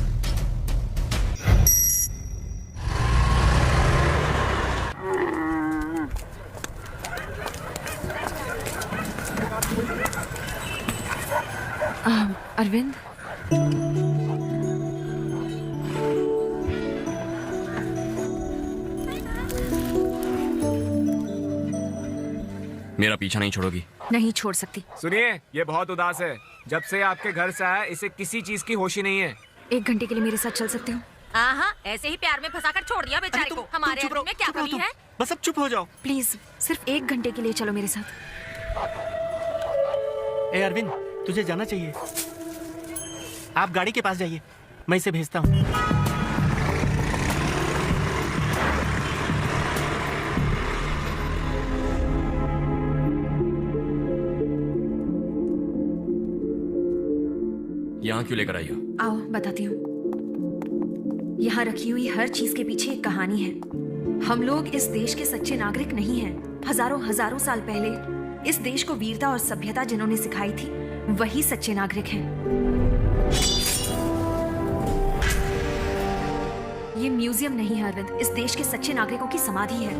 अरविंद, मेरा पीछा नहीं छोड़ोगी? नहीं छोड़ सकती। सुनिए, ये बहुत उदास है। जब से आपके घर से आया इसे किसी चीज की होश ही नहीं है। 1 घंटे के लिए मेरे साथ चल सकते हो? हाँ, ऐसे ही प्यार में फंसाकर छोड़ दिया बेचारे को। हमारे घर में क्या कमी है? बस अब चुप हो जाओ। प्लीज सिर्फ 1 घंटे के लिए चलो मेरे साथ। ए अरविंद, तुझे जाना चाहिए। आप गाड़ी के पास जाइए, मैं इसे भेजता हूँ। यहाँ क्यों लेकर आई हो? आओ बताती हूँ। यहाँ रखी हुई हर चीज के पीछे एक कहानी है। हम लोग इस देश के सच्चे नागरिक नहीं हैं। हजारों साल पहले इस देश को वीरता और सभ्यता जिन्होंने सिखाई थी, वही सच्चे नागरिक हैं। ये म्यूजियम नहीं है अरविंद, इस देश के सच्चे नागरिकों की समाधि है।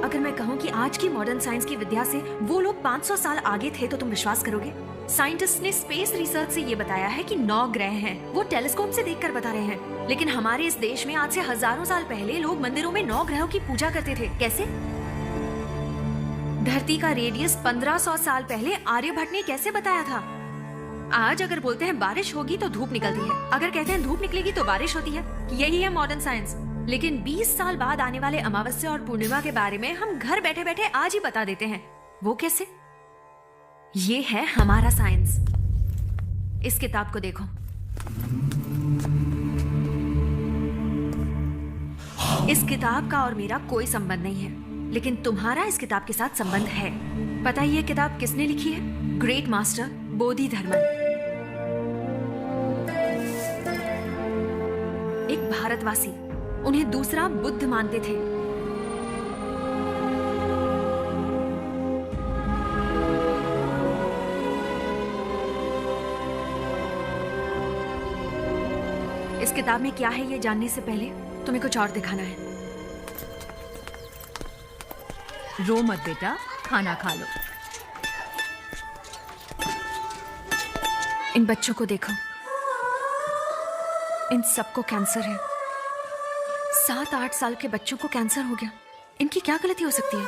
अगर मैं कहूँ कि आज की मॉडर्न साइंस की विद्या से वो लोग 500 साल आगे थे तो तुम विश्वास करोगे? साइंटिस्ट ने स्पेस रिसर्च से ये बताया है कि 9 ग्रह हैं। वो टेलीस्कोप से देखकर बता रहे हैं। लेकिन हमारे इस देश में आज से हजारों साल पहले लोग मंदिरों में 9 ग्रहों की पूजा करते थे। कैसे? धरती का रेडियस 1500 साल पहले आर्यभट्ट ने कैसे बताया था? आज अगर बोलते हैं बारिश होगी तो धूप निकलती है, अगर कहते हैं धूप निकलेगी तो बारिश होती है। यही है मॉडर्न साइंस। लेकिन 20 साल बाद आने वाले अमावस्या और पूर्णिमा के बारे में हम घर बैठे बैठे आज ही बता देते हैं। वो कैसे? ये है हमारा साइंस। इस किताब को देखो। इस किताब का और मेरा कोई संबंध नहीं है, लेकिन तुम्हारा इस किताब के साथ संबंध है। पता है ये किताब किसने लिखी है? ग्रेट मास्टर बोधिधर्मन, एक भारतवासी। उन्हें दूसरा बुद्ध मानते थे। इस किताब में क्या है ये जानने से पहले तुम्हें कुछ और दिखाना है। रो मत बेटा, खाना खा लो। इन बच्चों को देखो, इन सबको कैंसर है। 7-8 साल के बच्चों को कैंसर हो गया। इनकी क्या गलती हो सकती है?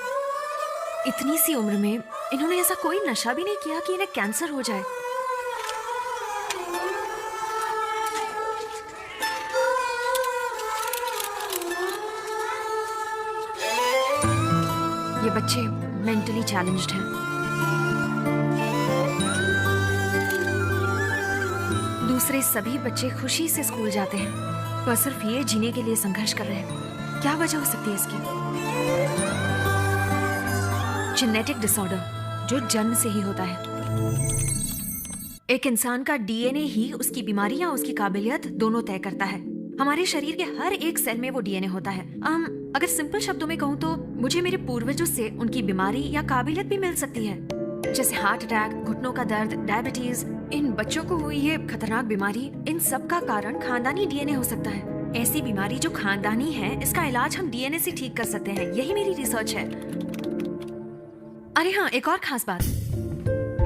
इतनी सी उम्र में इन्होंने ऐसा कोई नशा भी नहीं किया कि इन्हें कैंसर हो जाए। ये बच्चे मेंटली चैलेंज्ड हैं। दूसरे सभी बच्चे खुशी से स्कूल जाते हैं, पर सिर्फ ये जीने के लिए संघर्ष कर रहे हैं। क्या वजह हो सकती है इसकी? जेनेटिक डिसऑर्डर, जो जन्म से ही होता है। एक इंसान का डीएनए ही उसकी बीमारी या उसकी काबिलियत दोनों तय करता है। हमारे शरीर के हर एक सेल में वो डीएनए होता है। अगर सिंपल शब्दों में कहूँ तो मुझे मेरे पूर्वजों से उनकी बीमारी या काबिलियत भी मिल सकती है, जैसे हार्ट अटैक, घुटनों का दर्द, डायबिटीज। इन बच्चों को हुई ये खतरनाक बीमारी, इन सब का कारण खानदानी डीएनए हो सकता है। ऐसी बीमारी जो खानदानी है, इसका इलाज हम डीएनए से ठीक कर सकते हैं। यही मेरी रिसर्च है। अरे हाँ, एक और खास बात,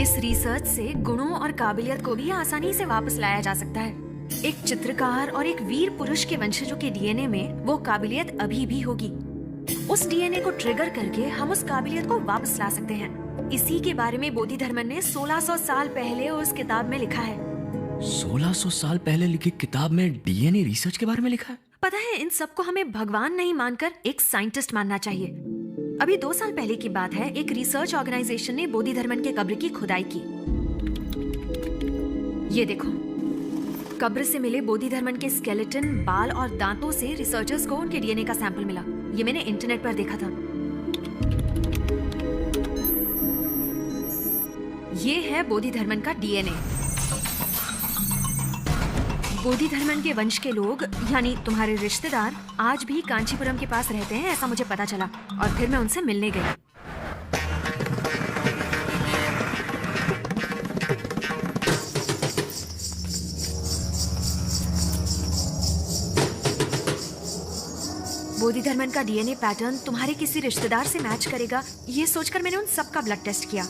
इस रिसर्च से गुणों और काबिलियत को भी आसानी से वापस लाया जा सकता है। एक चित्रकार और एक वीर पुरुष के वंशजों के डीएनए में वो काबिलियत अभी भी होगी। उस डीएनए को ट्रिगर करके हम उस काबिलियत को वापस ला सकते हैं। इसी के बारे में बोधिधर्मन ने 1600 साल पहले उस किताब में लिखा है। 1600 साल पहले लिखी किताब में डीएनए रिसर्च के बारे में लिखा है? पता है, इन सबको हमें भगवान नहीं मानकर एक साइंटिस्ट मानना चाहिए। अभी 2 साल पहले की बात है, एक रिसर्च ऑर्गेनाइजेशन ने बोधिधर्मन के कब्र की खुदाई की। ये देखो, कब्र से मिले बोधिधर्मन के स्केलेटन, बाल और दांतों से रिसर्चर्स को उनके डीएनए का सैंपल मिला। ये मैंने इंटरनेट पर देखा था। ये है बोधिधर्मन का डीएनए। बोधिधर्मन के वंश के लोग, यानी तुम्हारे रिश्तेदार, आज भी कांचीपुरम के पास रहते हैं, ऐसा मुझे पता चला। और फिर मैं उनसे मिलने गई। बोधिधर्मन का डीएनए पैटर्न तुम्हारे किसी रिश्तेदार से मैच करेगा, ये सोचकर मैंने उन सबका ब्लड टेस्ट किया।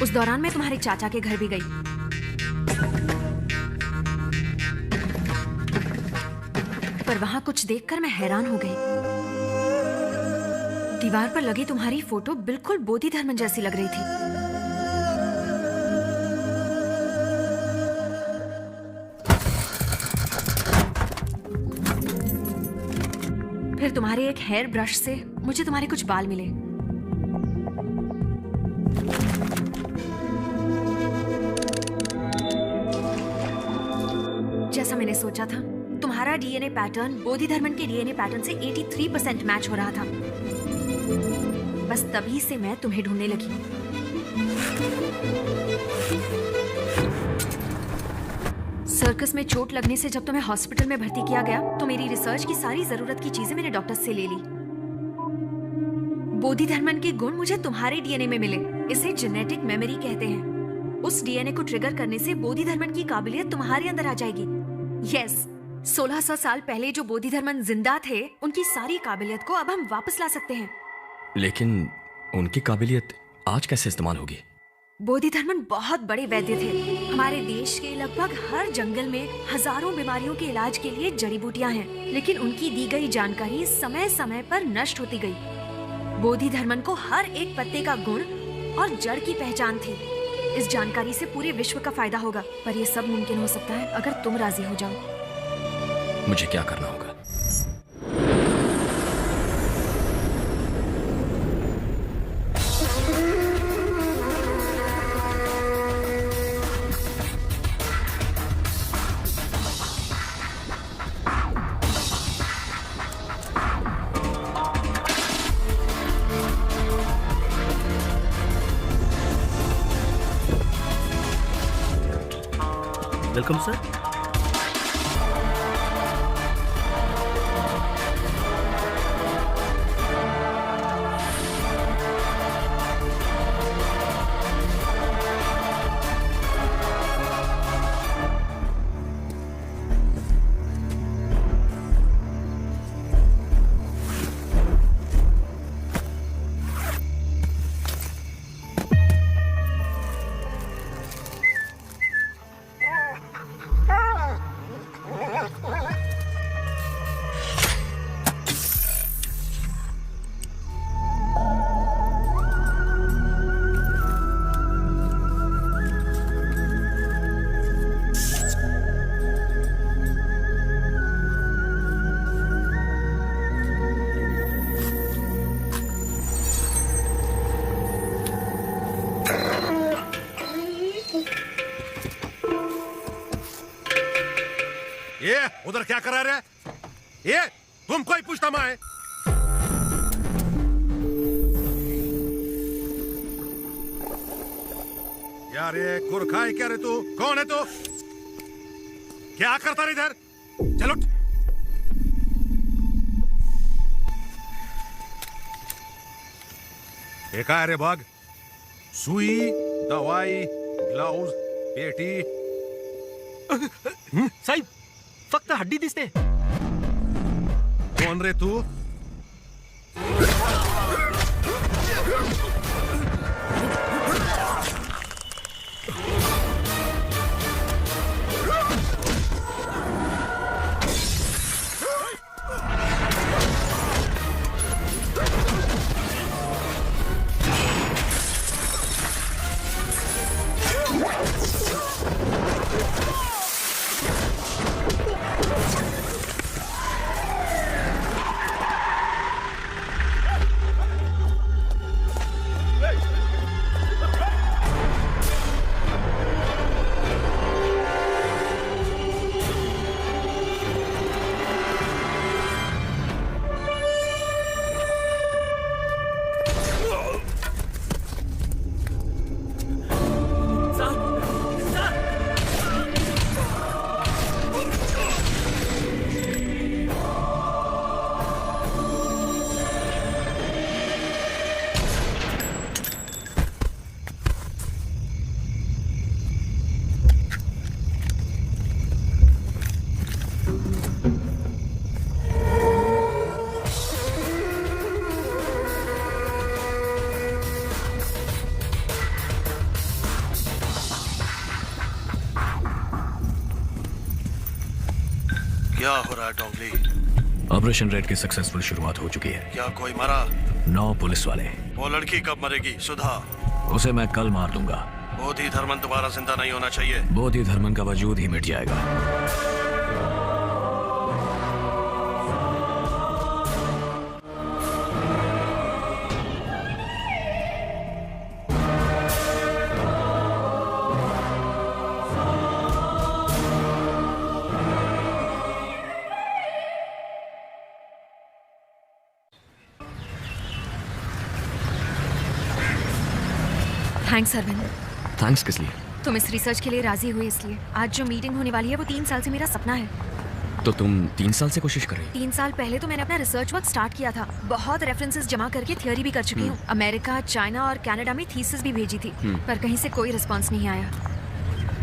उस दौरान मैं तुम्हारे चाचा के घर भी गई। पर वहां कुछ देखकर मैं हैरान हो गई। दीवार पर लगी तुम्हारी फोटो बिल्कुल बोधिधर्मन जैसी लग रही थी। फिर तुम्हारे एक हेयर ब्रश से मुझे तुम्हारे कुछ बाल मिले। जैसा मैंने सोचा था, तुम्हारा डीएनए पैटर्न बोधिधर्मन के डीएनए पैटर्न से 83% मैच हो रहा था। बस तभी से मैं तुम्हें ढूंढने लगी। सर्कस में चोट लगने से जब तुम्हें हॉस्पिटल में भर्ती किया गया, तो मेरी रिसर्च की सारी जरूरत की चीजें मैंने डॉक्टर से ले ली। बोधिधर्मन के गुण मुझे तुम्हारे डीएनए में मिले। इसे जेनेटिक मेमोरी कहते हैं। उस डीएनए को ट्रिगर करने से बोधिधर्मन की काबिलियत तुम्हारे अंदर आ जाएगी। यस, 1600 साल पहले जो बोधिधर्मन जिंदा थे, उनकी सारी काबिलियत को अब हम वापस ला सकते हैं। लेकिन उनकी काबिलियत आज कैसे इस्तेमाल होगी? बोधिधर्मन बहुत बड़े वैद्य थे। हमारे देश के लगभग हर जंगल में हजारों बीमारियों के इलाज के लिए जड़ी बूटियां हैं, लेकिन उनकी दी गई जानकारी समय समय पर नष्ट होती गई। बोधिधर्मन को हर एक पत्ते का गुण और जड़ की पहचान थी। इस जानकारी से पूरे विश्व का फायदा होगा, पर यह सब मुमकिन हो सकता है अगर तुम राजी हो जाओ। मुझे क्या करना होगा? Welcome sir. उधर क्या कर रहे? ये तुम कोई पूछता मैं? यार ये गुरखा है क्या रे तू? कौन है तू? क्या करता रे इधर? चलो एक है रे बाग, सुई, दवाई, ग्लव्स, पेटी. साहेब फक्त हड्डी दिसते. कौन रे तू? क्या हो रहा है डोंगली? ऑपरेशन रेड की सक्सेसफुल शुरुआत हो चुकी है. क्या कोई मरा? 9 पुलिस वाले. वो लड़की कब मरेगी? सुधा. उसे मैं कल मार दूंगा. बोधि धर्मन दोबारा जिंदा नहीं होना चाहिए. बोधि धर्मन का वजूद ही मिट जाएगा. थैंक्स अरविंद. थैंक्स किस लिए? तुम इस रिसर्च के लिए राजी हुए इसलिए. आज जो मीटिंग होने वाली है वो 3 साल से मेरा सपना है. तो तुम 3 साल से कोशिश कर रही? 3 साल पहले तो मैंने अपना रिसर्च वर्क स्टार्ट किया था. बहुत रेफरेंसेस जमा करके थियोरी भी कर चुकी हूँ. अमेरिका, चाइना और कनाडा में थीसिस भी भेजी थी, पर कहीं से कोई रिस्पॉन्स नहीं आया.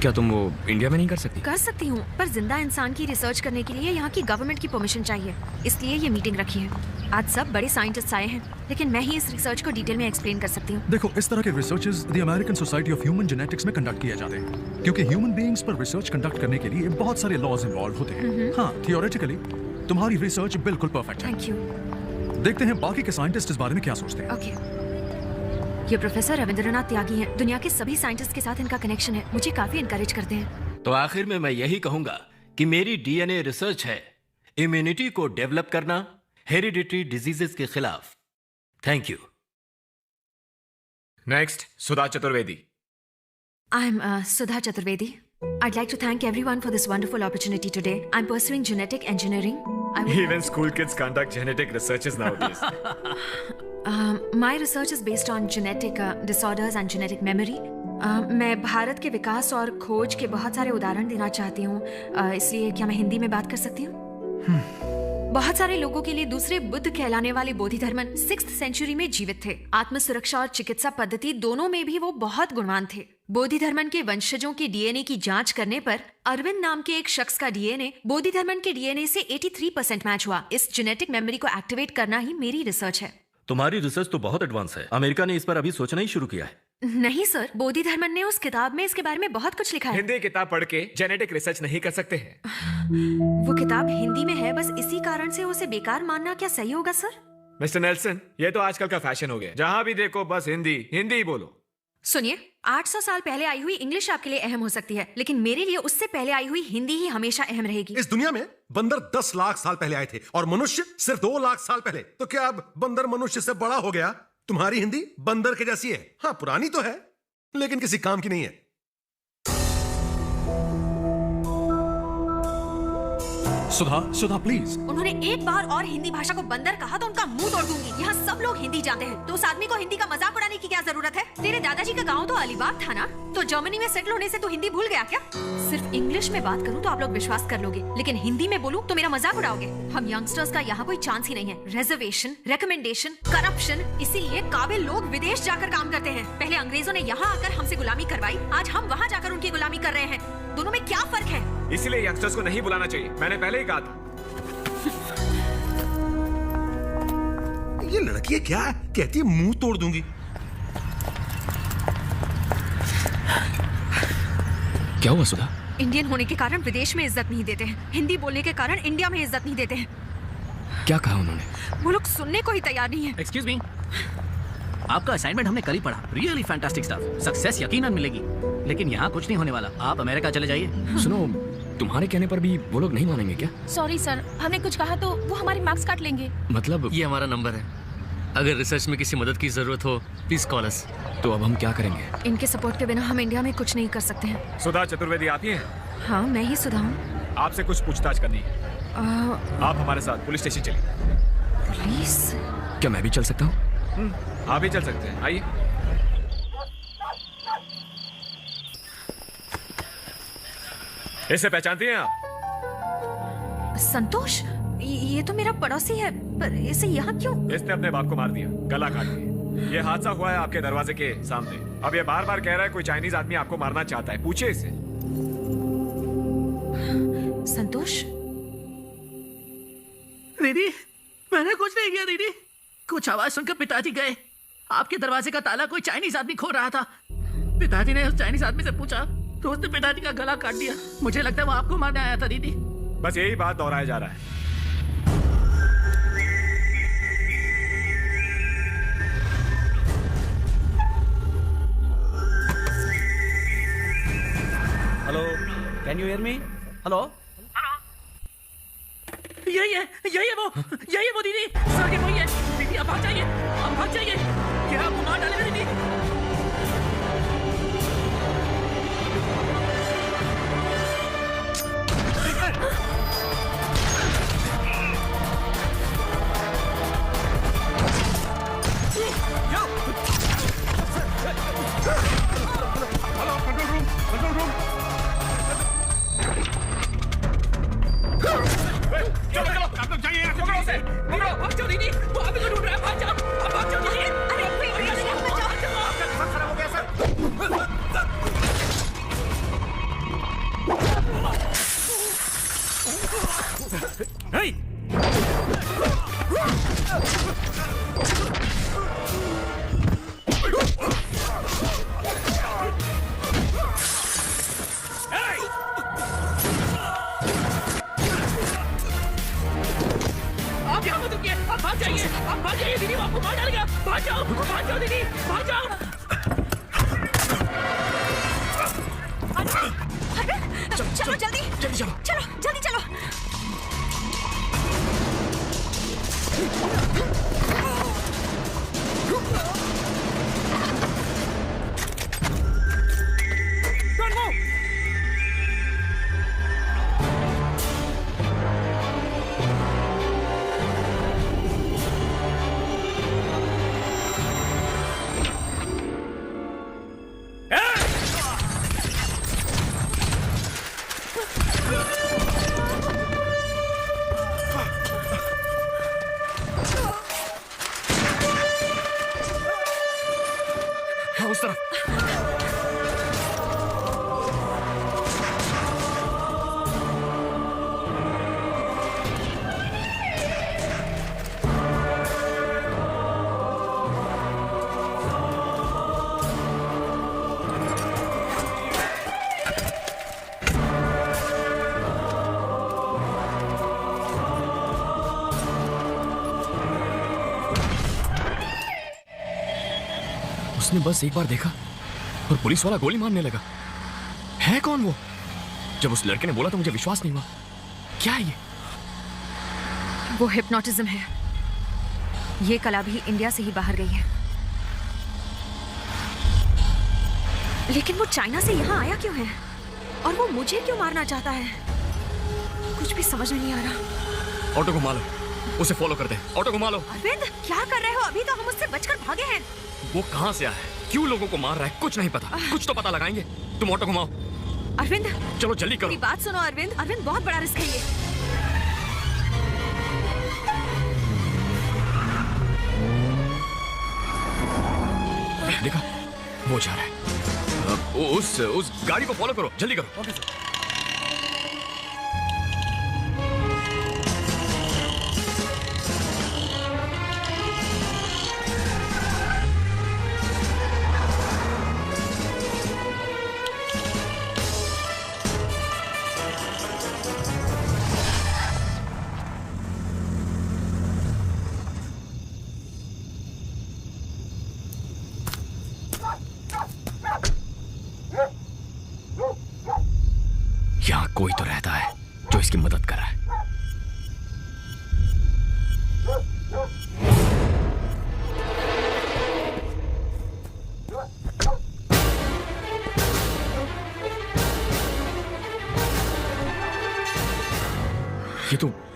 क्या तुम वो इंडिया में नहीं कर सकती? कर सकती हूँ, पर जिंदा इंसान की रिसर्च करने के लिए यहाँ की गवर्नमेंट की परमिशन चाहिए. इसलिए ये मीटिंग रखी है. आज सब बड़े साइंटिस्ट आए हैं, लेकिन मैं ही इस रिसर्च को डिटेल में एक्सप्लेन कर सकती हूँ. देखो, इस तरह के researches the American society of human genetics में कंडक्ट किए जाते हैं, क्योंकि ह्यूमन बीइंग्स पर रिसर्च कंडक्ट करने के लिए बहुत सारे लॉज इन्वॉल्व होते हैं. हाँ, थियोरेटिकली तुम्हारी रिसर्च बिल्कुल परफेक्ट है. Thank you. देखते हैं बाकी के साइंटिस्ट इस बारे में क्या सोचते हैं. ओके. ये प्रोफेसर रविंद्रनाथ त्यागी हैं. दुनिया के सभी साइंटिस्ट के साथ इनका कनेक्शन है. मुझे काफी इनकरेज करते हैं. तो आखिर में मैं यही कहूंगा कि मेरी डीएनए रिसर्च है इम्यूनिटी को डेवलप करना हेरिडिटरी डिजीजेस के खिलाफ. Thank you. Next, Sudha Chaturvedi. I am Sudha Chaturvedi. I'd like to thank everyone for this wonderful opportunity today. I'm pursuing genetic engineering. Even school kids conduct genetic researches nowadays. My research is based on genetic disorders and genetic memory. मैं भारत के विकास और खोज के बहुत सारे उदाहरण देना चाहती हूँ. इसलिए क्या मैं हिंदी में बात कर सकती हूँ? बहुत सारे लोगों के लिए दूसरे बुद्ध कहलाने वाले बोधि धर्मन 6th सेंचुरी में जीवित थे. आत्म सुरक्षा और चिकित्सा पद्धति दोनों में भी वो बहुत गुणवान थे. बोधि धर्मन के वंशजों के डीएनए की जांच करने पर अरविंद नाम के एक शख्स का डीएनए बोधि धर्मन के डीएनए से 83% मैच हुआ. इस जेनेटिक मेमोरी को एक्टिवेट करना ही मेरी रिसर्च है. तुम्हारी रिसर्च तो बहुत एडवांस है. अमेरिका ने इस पर अभी सोचना ही शुरू किया है. नहीं सर, बोधि धर्मन ने उस किताब में इसके बारे में बहुत कुछ लिखा है. हिंदी किताब पढ़ के जेनेटिक रिसर्च नहीं कर सकते हैं. वो किताब हिंदी में है, बस इसी कारण से उसे बेकार मानना क्या सही होगा सर? मिस्टर नेल्सन, ये तो आजकल का फैशन हो गया. जहाँ भी देखो बस हिंदी हिंदी ही बोलो. सुनिए, 800 साल पहले आई हुई इंग्लिश आपके लिए अहम हो सकती है, लेकिन मेरे लिए उससे पहले आई हुई हिंदी ही हमेशा अहम रहेगी. इस दुनिया में बंदर 10 लाख साल पहले आए थे और मनुष्य सिर्फ 2 लाख साल पहले. तो क्या अब बंदर मनुष्य से बड़ा हो गया? तुम्हारी हिंदी बंदर के जैसी है. हाँ, पुरानी तो है, लेकिन किसी काम की नहीं है. सुधा प्लीज। उन्होंने एक बार और हिंदी भाषा को बंदर कहा तो उनका मुंह तोड़ दूंगी। यहाँ सब लोग हिंदी जानते हैं, तो उस आदमी को हिंदी का मजाक उड़ाने की क्या जरूरत है? तेरे दादाजी का गाँव तो अलीबाग था ना, तो जर्मनी में सेटल होने से तू हिंदी भूल गया क्या? सिर्फ इंग्लिश में बात करूँ तो आप लोग विश्वास कर लोगे, लेकिन हिंदी में बोलूँ तो मेरा मजाक उड़ाओगे। हम यंगस्टर्स का यहाँ कोई चांस ही नहीं है। रिजर्वेशन, रिकमेंडेशन, करप्शन, इसीलिए काबिल लोग विदेश जाकर काम करते हैं। पहले अंग्रेजों ने यहाँ आकर हमसे गुलामी करवाई, आज हम वहाँ जाकर उनकी गुलामी कर रहे हैं। दोनों में क्या फर्क है? इसीलिए यंगस्टर्स को नहीं बुलाना चाहिए, मैंने पहले ही कहा था। ये लड़की क्या है? कहती है मुंह तोड़ दूंगी। क्या हुआ सुधा? इंडियन होने के कारण विदेश में इज्जत नहीं देते हैं, हिंदी बोलने के कारण इंडिया में इज्जत नहीं देते हैं। क्या कहा उन्होंने? वो लोग सुनने को ही तैयार नहीं है। एक्सक्यूज मी, आपका असाइनमेंट हमने कल ही पढ़ा। Really fantastic stuff. सक्सेस यकीनन मिलेगी, लेकिन यहाँ कुछ नहीं होने वाला। आप अमेरिका चले जाइए। सुनो, तुम्हारे कहने पर भी वो लोग नहीं मानेंगे क्या? सॉरी सर, हमने कुछ कहा तो वो हमारे मार्क्स काट लेंगे। मतलब ये हमारा नंबर है, अगर रिसर्च में किसी मदद की जरूरत हो प्लीज कॉल अस। तो अब हम क्या करेंगे? इनके सपोर्ट के बिना हम इंडिया में कुछ नहीं कर सकते हैं। सुधा चतुर्वेदी आती हैं? हाँ, मैं ही सुधा हूँ। आपसे कुछ पूछताछ करनी है। आप हमारे साथ पुलिस स्टेशन चलिए। पुलिस? क्या मैं भी चल सकता हूँ? आप भी चल सकते हैं, आइए। इसे पहचानती हैं आप? संतोष, ये तो मेरा पड़ोसी है, पर इसे यहाँ क्यों? इसने अपने बाप को मार दिया, गला काट दिया। ये हादसा हुआ है आपके दरवाजे के सामने। अब ये बार बार कह रहा है कोई चाइनीज आदमी आपको मारना चाहता है, पूछिए इसे। संतोष? दीदी, मैंने कुछ नहीं किया दीदी। कुछ आवाज सुनकर पिताजी गए। आपके दरवाजे का ताला कोई चाइनीज आदमी खोल रहा था। पिताजी ने उस चाइनीज आदमी से पूछा तो उसने पिताजी का गला काट दिया। मुझे लगता है वो आपको मारने आया था दीदी। बस यही बात दोहराया जा रहा है। Hello, can you hear me? Hello, यही है वो दीदी। सर, ये वही है दीदी। आप भाग जाइए, आप भाग जाइए। क्या आपको मार डालेगा दीदी? उसने बस एक बार देखा और पुलिस वाला गोली मारने लगा। है कौन वो? जब उस लड़के ने बोला तो मुझे विश्वास नहीं हुआ। क्या है ये? वो हिप्नोटिज्म है। ये कला भी इंडिया से ही बाहर गई है। लेकिन वो चाइना से यहाँ आया क्यों है? और वो मुझे क्यों मारना चाहता है? कुछ भी समझ में नहीं आ रहा। ऑटो घुमा लो, उसे फॉलो कर दे। ऑटो घुमा लो। अरविंद क्या कर रहे हो? अभी तो हम उससे बचकर भागे हैं। वो कहाँ से आया है, क्यों लोगों को मार रहा है, कुछ नहीं पता। कुछ तो पता लगाएंगे। तुम ऑटो घुमाओ। अरविंद चलो जल्दी करो। मेरी बात सुनो अरविंद। अरविंद बहुत बड़ा रिस्क है ये। देखा, वो जा रहा है। उस गाड़ी को फॉलो करो, जल्दी करो। Okay sir. यहाँ कोई तो रहता है जो इसकी मदद कर रहा है।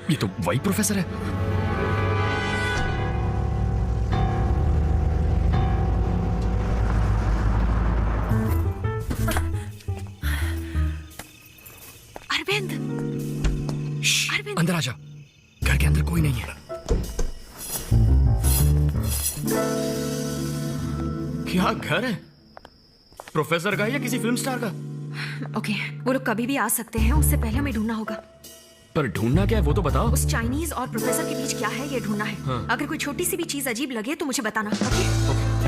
ये तो वही प्रोफेसर है। अरविंद, अंदर आ जा। घर के अंदर कोई नहीं है। क्या घर है? प्रोफेसर का या किसी फिल्म स्टार का? ओके, वो लोग कभी भी आ सकते हैं। उससे पहले हमें ढूंढना होगा। पर ढूंढना क्या है वो तो बताओ। उस चाइनीज और प्रोफेसर के बीच क्या है ये ढूंढना है। हाँ। अगर कोई छोटी सी भी चीज अजीब लगे तो मुझे बताना। ओके?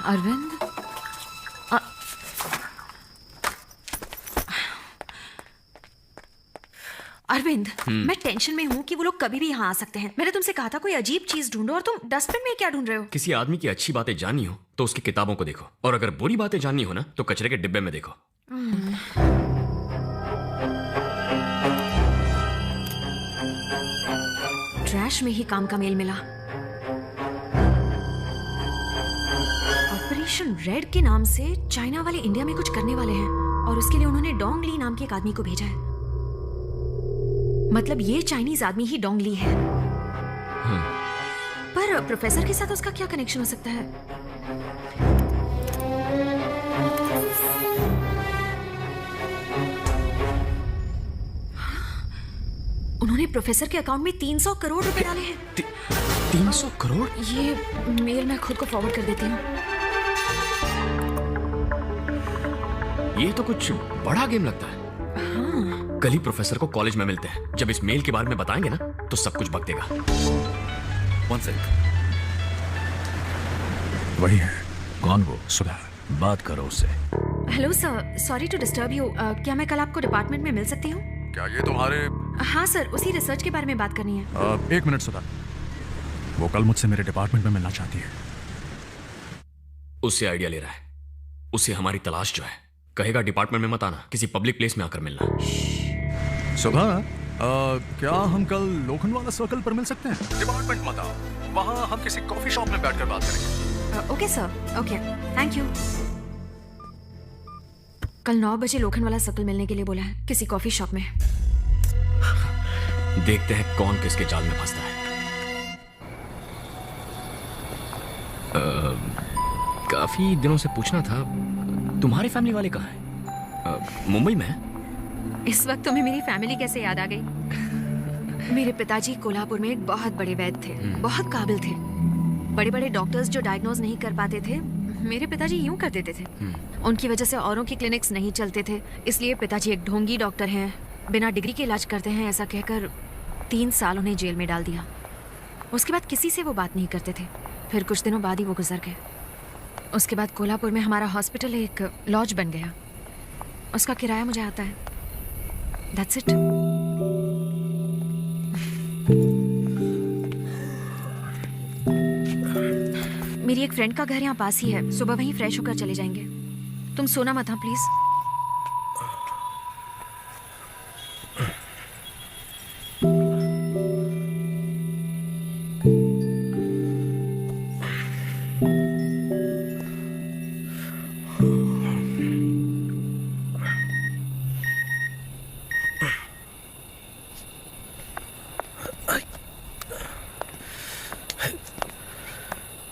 अरविंद, अरविंद, मैं टेंशन में हूँ कि वो लोग कभी भी यहाँ आ सकते हैं। मैंने तुमसे कहा था कोई अजीब चीज ढूंढो और तुम डस्टबिन में क्या ढूंढ रहे हो? किसी आदमी की अच्छी बातें जाननी हो तो उसकी किताबों को देखो, और अगर बुरी बातें जाननी हो ना तो कचरे के डिब्बे में देखो। ट्रैश में ही काम का मेल मिला। ऑपरेशन रेड के नाम से चाइना वाले इंडिया में कुछ करने वाले हैं और उसके लिए उन्होंने डोंग ली नाम के एक आदमी को भेजा है। मतलब ये चाइनीज आदमी ही डोंग ली है। पर प्रोफेसर के साथ उसका क्या कनेक्शन हो सकता है? उन्होंने प्रोफेसर के अकाउंट में 300 करोड़ रुपए डाले हैं। 300 करोड़? ये मेल मैं खुद को फॉरवर्ड कर देती हूँ। ये तो कुछ बड़ा गेम लगता है। हाँ। कल ही प्रोफेसर को कॉलेज में मिलते हैं। जब इस मेल के बारे में बताएंगे ना तो सब कुछ बक देगा। One second. वही है। कौन वो? सुधा, बात करो उससे। Hello sir, sorry to disturb you. क्या मैं कल आपको डिपार्टमेंट में मिल सकती हूँ? क्या ये तुम्हारे? हाँ सर, उसी रिसर्च के बारे में बात करनी है। एक मिनट सुधा, वो कल मुझसे मेरे डिपार्टमेंट में मिलना चाहती है। उससे आइडिया ले रहा है। उसे हमारी तलाश जो है। कहेगा डिपार्टमेंट में मत आना, किसी पब्लिक प्लेस में आकर मिलना। सुधा, क्या हम कल लोखंडवाला सर्कल पर मिल सकते हैं? डिपार्टमेंट मत आओ, वहाँ हम किसी कॉफी शॉप में बैठकर बात करेंगे। Okay sir, okay, thank you. कल 9 बजे लोखंडवाला सर्कल मिलने के लिए बोला है, किसी कॉफी शॉप में। देखते हैं कौन किसके जाल में फंसता है। काफी दिनों से पूछना था, तुम्हारी फैमिली वाले कहाँ हैं? मुंबई में है? इस वक्त तुम्हें मेरी फैमिली कैसे याद आ गई? मेरे पिताजी कोल्हापुर में एक बहुत बड़े वैद्य थे, बहुत काबिल थे। बड़े बड़े डॉक्टर्स जो डायग्नोज नहीं कर पाते थे, मेरे पिताजी यूं कर देते थे। उनकी वजह से औरों के क्लिनिक्स नहीं चलते थे, इसलिए पिताजी एक ढोंगी डॉक्टर हैं, बिना डिग्री के इलाज करते हैं, ऐसा कहकर 3 साल उन्हें जेल में डाल दिया। उसके बाद किसी से वो बात नहीं करते थे। फिर कुछ दिनों बाद ही वो गुजर गए। उसके बाद कोल्हापुर में हमारा हॉस्पिटल एक लॉज बन गया। उसका किराया मुझे आता है। That's it. एक फ्रेंड का घर यहाँ पास ही है, सुबह वहीं फ्रेश होकर चले जाएंगे। तुम सोना मत हाँ प्लीज।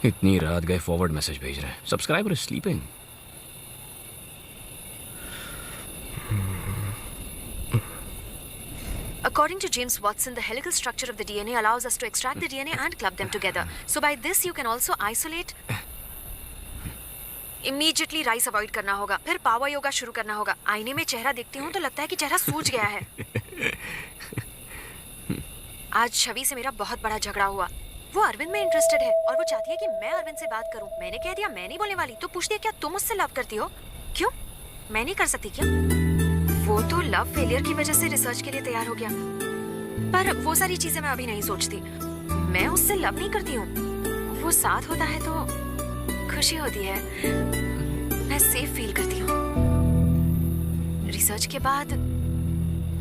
इतनी रात गए फॉरवर्ड मैसेज भेज रहे हैं। Subscriber is sleeping. According to James Watson, the helical structure of the DNA allows us to extract the DNA and club them together. So by this you can also isolate. Immediately rice avoid करना होगा, फिर power yoga शुरू करना होगा। आईने में चेहरा देखती हूँ तो लगता है कि चेहरा सूज गया है। आज छवि से मेरा बहुत बड़ा झगड़ा हुआ। वो अरविंद में इंटरेस्टेड है और वो चाहती है कि मैं अरविंद से बात करूं। मैंने कह दिया मैं नहीं बोलने वाली, तो पूछती है क्या तुम मुझसे लव करती हो? क्यों? मैं नहीं कर सकती क्या? वो तो लव फेलियर की वजह से रिसर्च के लिए तैयार हो गया, पर वो सारी चीजें मैं अभी नहीं सोचती। मैं उससे लव नहीं करती हूँ, वो साथ होता है तो खुशी होती है, मैं सेफ फील करती हूँ। रिसर्च के बाद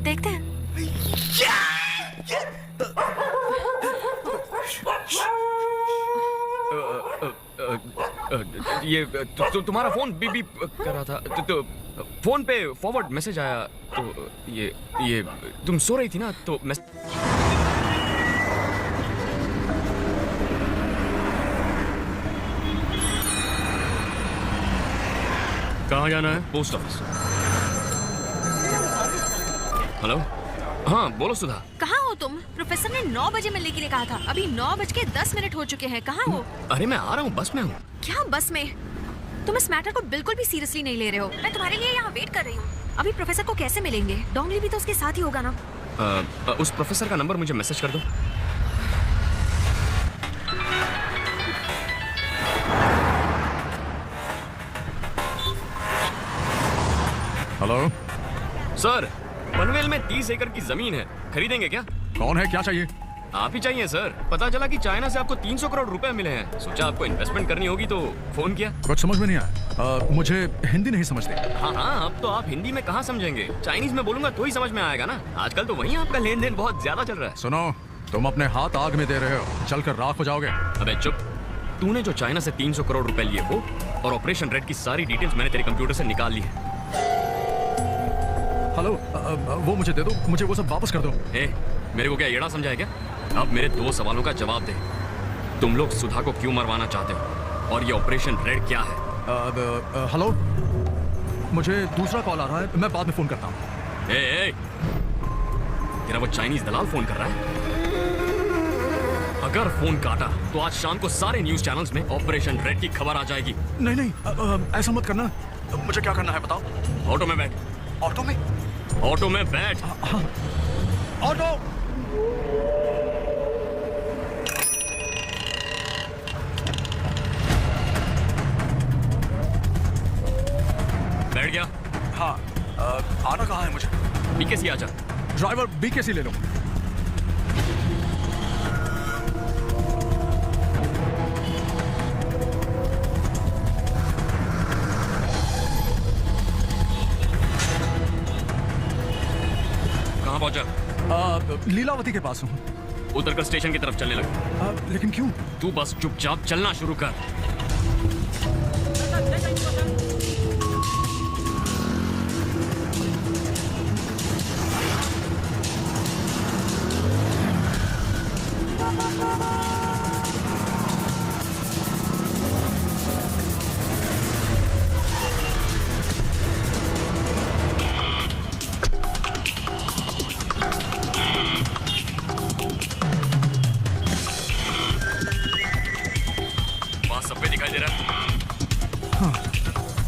देखते हैं। ये तुम्हारा फोन बीप बीप कर रहा था, तो फोन पे फॉरवर्ड मैसेज आया, तो ये तुम सो रही थी ना, तो कहाँ जाना है? Post office. हेलो, हाँ बोलो सुधा। कहाँ हो तुम? प्रोफेसर ने 9 बजे मिलने के लिए कहा था, अभी 9:10 हो चुके हैं। कहाँ हो? अरे मैं आ रहा हूँ, बस में हूँ। क्या बस में? तुम इस मैटर को बिल्कुल भी सीरियसली नहीं ले रहे हो। मैं तुम्हारे लिए यहाँ वेट कर रही हूँ। अभी प्रोफेसर को कैसे मिलेंगे? डोंगली भी तो उसके साथ ही होगा ना। उस प्रोफेसर का नंबर मुझे मैसेज कर दो। हेलो सर, पनवेल में 30 एकड़ की जमीन है, खरीदेंगे क्या? कौन है, क्या चाहिए? आप ही चाहिए सर। पता चला कि चाइना से आपको 300 करोड़ रुपए मिले हैं। सोचा आपको इन्वेस्टमेंट करनी होगी तो फोन किया। कुछ समझ में नहीं आया। मुझे हिंदी नहीं समझते। हाँ, अब तो आप हिंदी में कहाँ समझेंगे, चाइनीज में बोलूंगा तो ही समझ में आएगा ना। आजकल तो वहीं आपका लेन देन बहुत ज्यादा चल रहा है। सुनो, तुम अपने हाथ आग में दे रहे हो, चलकर राख हो जाओगे। अबे चुप। तूने जो चाइना से 300 करोड़ रुपए लिए वो, और ऑपरेशन रेड की सारी डिटेल्स मैंने तेरे कंप्यूटर से निकाल ली है। हेलो, वो मुझे दे दो, मुझे वो सब वापस कर दो। मेरे को क्या येड़ा समझा है क्या? अब मेरे 2 सवालों का जवाब दे। तुम लोग सुधा को क्यों मरवाना चाहते हो, और ये ऑपरेशन रेड क्या है? हेलो, मुझे दूसरा कॉल आ रहा है, मैं बाद में फोन करता हूँ। तेरा वो चाइनीज दलाल फोन कर रहा है? अगर फोन काटा तो आज शाम को सारे न्यूज चैनल्स में ऑपरेशन रेड की खबर आ जाएगी। नहीं, ऐसा मत करना। मुझे क्या करना है बताओ? ऑटो में बैठ। ऑटो में? ऑटो में बैठ। हाँ। ऑटो। बैठ गया? हाँ। आना कहाँ है मुझे? बीकेसी आजा। ड्राइवर बीकेसी ले लो। कहाँ पहुंचा? लीलावती के पास हूँ। उतरकर स्टेशन की तरफ चलने लगा। लेकिन क्यों? तू बस चुपचाप चलना शुरू कर।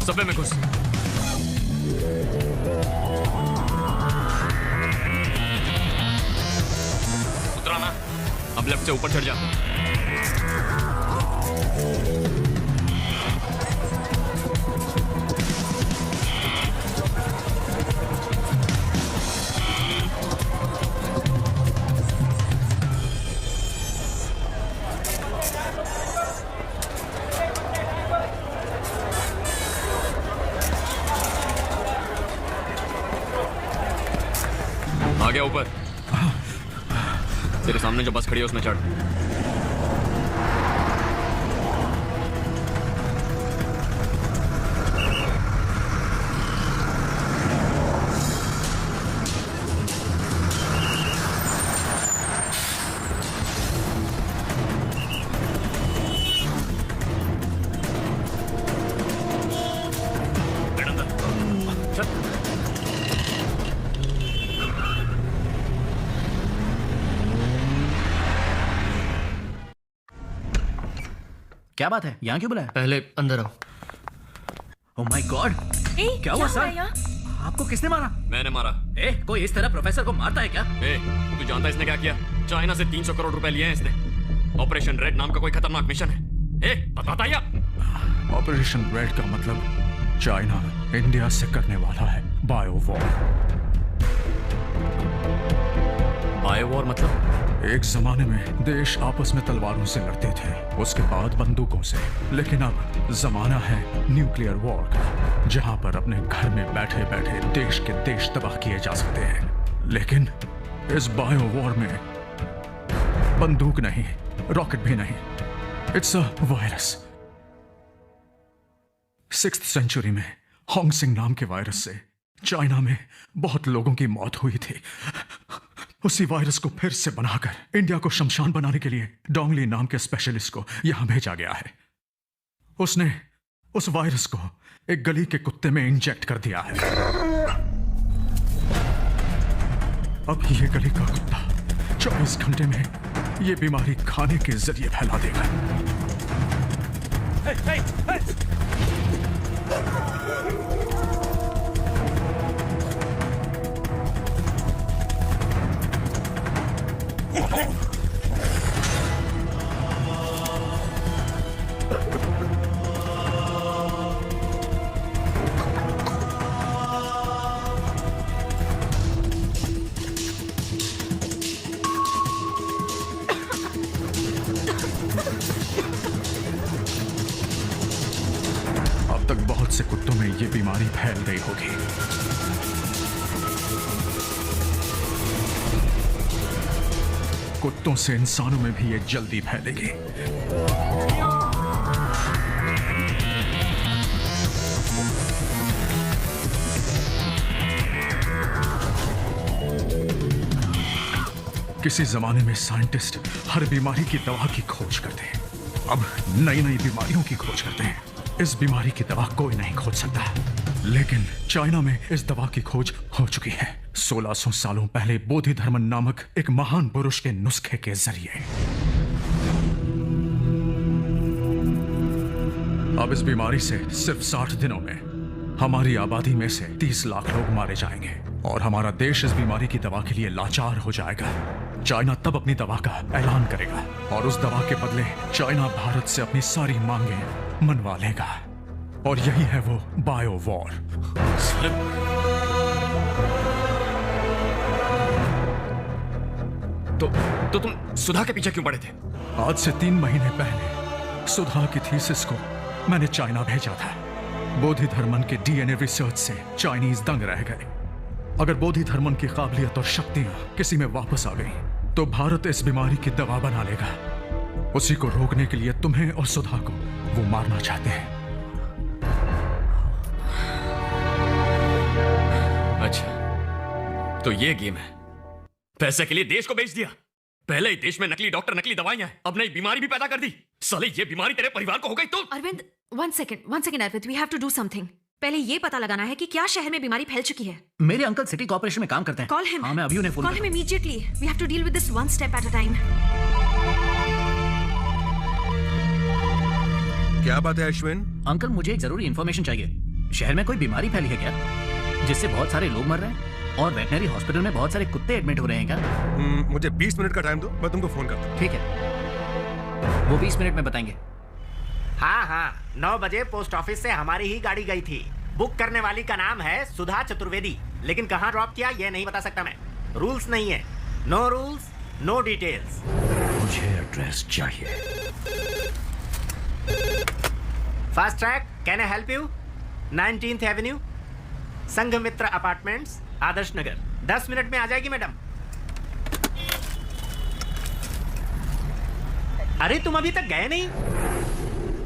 सबवे में घुस। उतरा ना, अब लेफ्ट से ऊपर चढ़ जा। तेरे सामने जो बस खड़ी है उसमें चढ़। क्या बात है, यहाँ क्यों बुलाया? पहले अंदर आओ। ओह माय गॉड, क्या हुआ सर? आपको किसने मारा? मैंने मारा। कोई इस तरह प्रोफेसर को मारता है क्या? तू जानता है इसने क्या किया? चाइना से 300 करोड़ रुपए लिए हैं इसने। ऑपरेशन रेड नाम का कोई खतरनाक मिशन है। बताता या? ऑपरेशन रेड का मतलब चाइना इंडिया से करने वाला है बायो वॉर। बायो वॉर मतलब? एक जमाने में देश आपस में तलवारों से लड़ते थे, उसके बाद बंदूकों से। लेकिन अब जमाना है न्यूक्लियर वॉर का, जहां पर अपने घर में बैठे बैठे देश के देश तबाह किए जा सकते हैं। लेकिन इस बायो वॉर में बंदूक नहीं, रॉकेट भी नहीं, it's a virus. 6th century में होंगसिंग नाम के वायरस से चाइना में बहुत लोगों की मौत हुई थी। उसी वायरस को फिर से बनाकर इंडिया को शमशान बनाने के लिए डोंगली नाम के स्पेशलिस्ट को यहां भेजा गया है। उसने उस वायरस को एक गली के कुत्ते में इंजेक्ट कर दिया है। अब ये गली का कुत्ता 24 घंटे में ये बीमारी खाने के जरिए फैला देगा। अब तक बहुत से कुत्तों में ये बीमारी फैल गई होगी। कुत्तों से इंसानों में भी ये जल्दी फैलेगी। किसी जमाने में साइंटिस्ट हर बीमारी की दवा की खोज करते हैं, अब नई नई बीमारियों की खोज करते हैं। इस बीमारी की दवा कोई नहीं खोज सकता, लेकिन चाइना में इस दवा की खोज हो चुकी है 1600 सालों पहले बोधि धर्मन नामक एक महान पुरुष के नुस्खे के जरिए। अब इस बीमारी से सिर्फ 60 दिनों में हमारी आबादी में से 30 लाख लोग मारे जाएंगे और हमारा देश इस बीमारी की दवा के लिए लाचार हो जाएगा। चाइना तब अपनी दवा का ऐलान करेगा और उस दवा के बदले चाइना भारत से अपनी सारी मांगें मनवा लेगा, और यही है वो बायो वॉर। तो तुम सुधा के पीछे क्यों पड़े थे? आज से 3 महीने पहले सुधा की थीसिस को मैंने चाइना भेजा था। बोधि धर्मन के डीएनए रिसर्च से चाइनीज दंग रह गए। अगर बोधि धर्मन की काबिलियत और शक्तियां किसी में वापस आ गई तो भारत इस बीमारी की दवा बना लेगा। उसी को रोकने के लिए तुम्हें और सुधा को वो मारना चाहते हैं। अच्छा, तो ये गेम है। पैसे के लिए देश को बेच दिया। पहले ही देश में नकली डॉक्टर, नकली दवाइयां, अब नई बीमारी भी पैदा कर दी। साले ये बीमारी तेरे परिवार को हो गई तो? Arvind, one second Arvind, we have to do something. पहले ये पता लगाना है कि क्या शहर में बीमारी फैल चुकी है। मेरे अंकल सिटी कॉर्पोरेशन में काम करते हैं। Call him. हाँ, मैं अभी उन्हें phone Call him immediately. We have to deal with this one step at a time. क्या बात है अश्विन? अंकल, मुझे एक जरूरी इंफॉर्मेशन चाहिए। शहर में कोई बीमारी फैली है क्या, जिससे बहुत सारे लोग मर रहे हैं और वेटनरी हॉस्पिटल में बहुत सारे कुत्ते एडमिट हो रहे हैं क्या? मुझे 20 मिनट का टाइम दो, मैं तुमको फोन करता हूँ। ठीक है, वो 20 मिनट में बताएंगे। हाँ, 9 बजे पोस्ट ऑफिस से हमारी ही गाड़ी गई थी। बुक करने वाली का नाम है सुधा चतुर्वेदी, लेकिन कहाँ ड्रॉप किया ये नहीं बता सकता मैं। रूल्स नहीं है, नो रूल्स नो डिटेल्स। मुझे एड्रेस चाहिए। Fast track, can I help you? 19th Avenue, Sanghamitra apartments, Adarsh Nagar. 10 minute में आ जाएगी मैडम। अरे तुम अभी तक गए नहीं?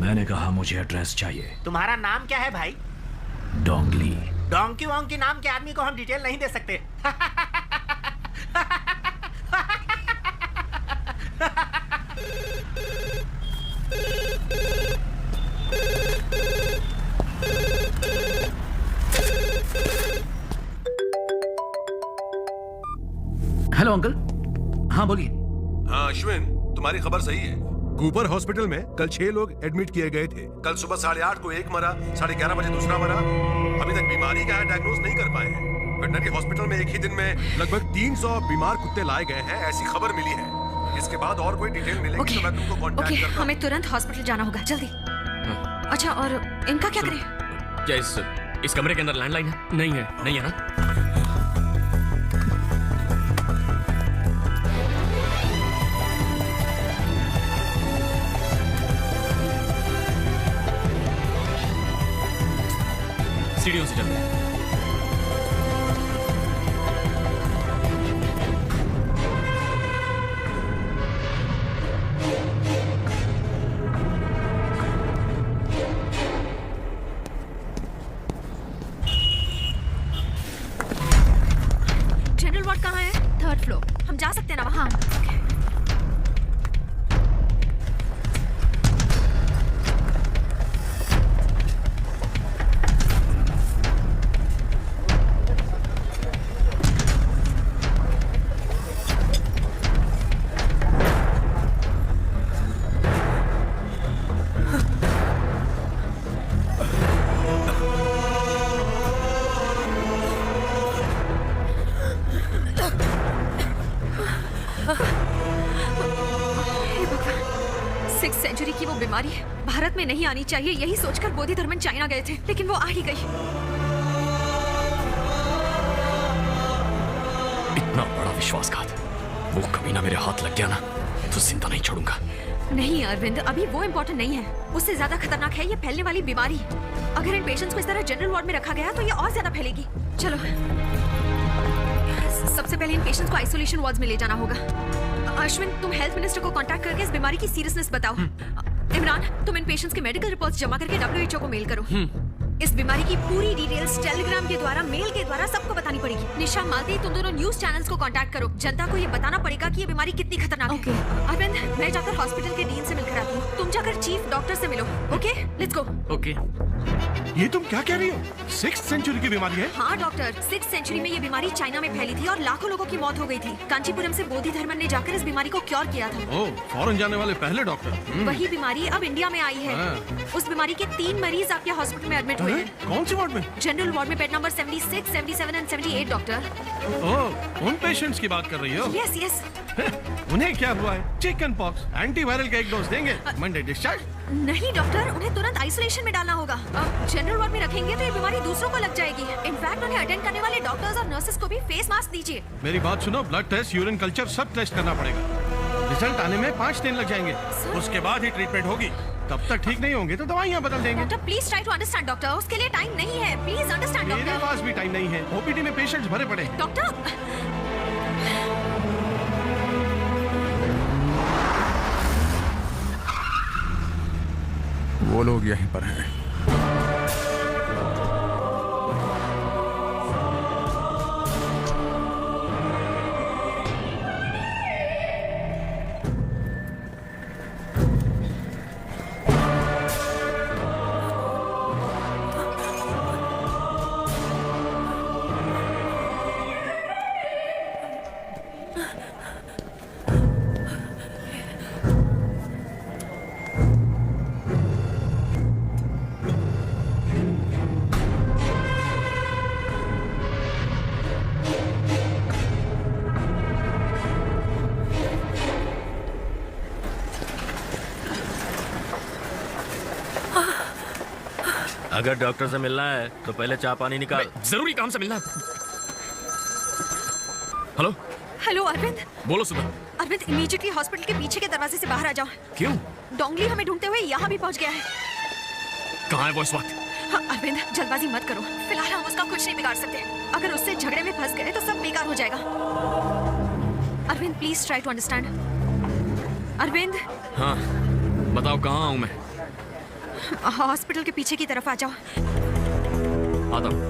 मैंने कहा मुझे एड्रेस चाहिए। तुम्हारा नाम क्या है भाई? डोंगली। डोंकी वोंकी नाम के आदमी को हम डिटेल नहीं दे सकते। Hello uncle. हाँ बोलिए। हाँ अश्विन, तुम्हारी खबर सही है। कूपर हॉस्पिटल में कल 6 लोग एडमिट किए गए थे। कल सुबह 8:30 को एक मरा, 11:30 बजे दूसरा मरा। अभी तक बीमारी का डायग्नोज नहीं कर पाए हैं। वेटनरी हॉस्पिटल में एक ही दिन में लगभग 300 बीमार कुत्ते लाए गए हैं, ऐसी खबर मिली है। इसके बाद और कोई डिटेल मिलेगी तो मैं तुमको कांटेक्ट करूंगा। हमें तुरंत हॉस्पिटल जाना होगा, जल्दी। अच्छा, और इनका क्या करें? क्या इस कमरे के अंदर लैंडलाइन है? नहीं है। नहीं है ना? सीढ़ियों से चलते हैं। जनरल वार्ड कहाँ है? 3rd floor. हम जा सकते हैं ना वहाँ? सेंचुरी की वो बीमारी भारत में नहीं आनी चाहिए, यही सोचकर बोधि धर्मन चाइना गए थे, लेकिन वो आ ही गई। इतना बड़ा विश्वासघात, वो कमीना मेरे हाथ लग गया ना तो जिंदा नहीं छोड़ूंगा। नहीं अरविंद, अभी वो इम्पोर्टेंट नहीं है, उससे ज्यादा खतरनाक है ये फैलने वाली बीमारी। अगर इन पेशेंट्स को इस तरह जनरल वार्ड में रखा गया तो ये और ज्यादा फैलेगी। चलो, सबसे पहले इन पेशेंट्स को आइसोलेशन वार्ड्स में ले जाना होगा। अश्विन, तुम हेल्थ मिनिस्टर को कांटेक्ट करके इस बीमारी की सीरियसनेस बताओ। इमरान, तुम इन पेशेंट्स के मेडिकल रिपोर्ट्स जमा करके WHO को मेल करो। इस बीमारी की पूरी डिटेल्स टेलीग्राम के द्वारा, मेल के द्वारा सबको बतानी पड़ेगी। निशा, मालती, तुम दोनों न्यूज चैनल्स को कांटेक्ट करो। जनता को ये बताना पड़ेगा कि ये बीमारी कितनी खतरनाक है। अरविंद, मैं जाकर हॉस्पिटल के डीन से मिलकर आती हूँ, तुम जाकर चीफ डॉक्टर से मिलो। Okay, let's go. ओके। ये तुम क्या कह रही हो? 6th सेंचुरी की बीमारी है? हाँ डॉक्टर, 6th सेंचुरी में ये बीमारी चाइना में फैली थी और लाखों लोगों की मौत हो गई थी। कांचीपुरम से बोधि धर्मन ने जाकर इस बीमारी को क्योर किया था। ओह, फॉरेन जाने वाले पहले डॉक्टर। वही बीमारी अब इंडिया में आई है। उस बीमारी के 3 मरीज आपके हॉस्पिटल में एडमिट हुए हैं। कौन सी वार्ड में? जनरल वार्ड में बेड नंबर 76, 77 एंड 78 डॉक्टर। ओह, उन पेशेंट्स की बात कर रही हो? Yes yes. उन्हें क्या हुआ है? Chicken pox. एंटीवायरल का एक डोज देंगे, मंडे डिस्चार्ज। नहीं डॉक्टर, उन्हें तुरंत आइसोलेशन में डालना होगा। जनरल वार्ड में रखेंगे तो ये बीमारी दूसरों को लग जाएगी। इनफैक्ट उन्हें अटेंड करने वाले डॉक्टर्स और नर्सेस को भी फेस मास्क दीजिए। मेरी बात सुनो, ब्लड टेस्ट, यूरिन कल्चर सब टेस्ट करना पड़ेगा। रिजल्ट आने में 5 दिन लग जाएंगे। उसके बाद ही ट्रीटमेंट होगी। तब तक ठीक नहीं होंगे तो दवाइयाँ बदल देंगे। Doctor please try to understand doctor, उसके लिए टाइम नहीं है। Please understand doctor. मेरे पास भी टाइम नहीं है, ओपीडी में पेशेंट्स भरे पड़े। डॉक्टर, वो लोग यहीं पर हैं। अगर डॉक्टर से मिलना है तो पहले चाय पानी निकाल। जरूरी काम से मिलना है। Hello hello Arvind. बोलो सुबह। अरविंद, इमीडिएटली हॉस्पिटल के पीछे के दरवाजे से बाहर आ जाओ। क्यों? डोंगली हमें ढूंढते हुए यहाँ भी पहुँच गया है। कहाँ है वो इस वक्त? हाँ, अरविंद जल्दबाजी मत करो, फिलहाल हम उसका कुछ नहीं बिगाड़ सकते। अगर उससे झगड़े में फंस गए तो सब बेकार हो जाएगा। Arvind please try to understand. Arvind, हाँ, बताओ कहाँ आऊँ मैं? हॉस्पिटल के पीछे की तरफ आ जाओ। आता हूँ।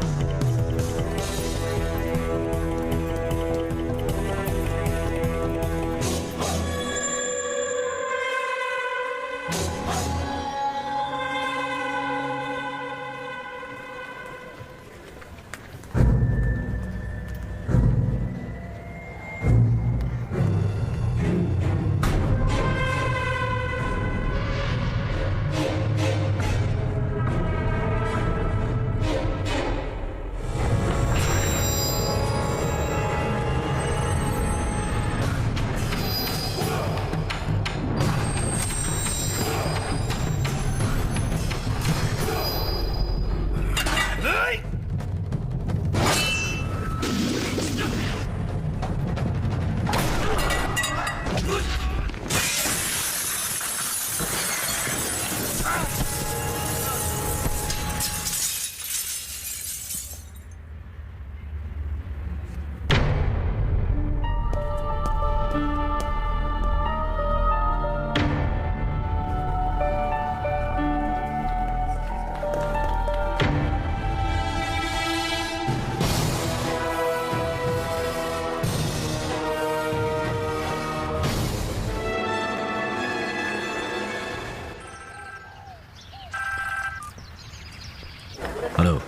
हेलो,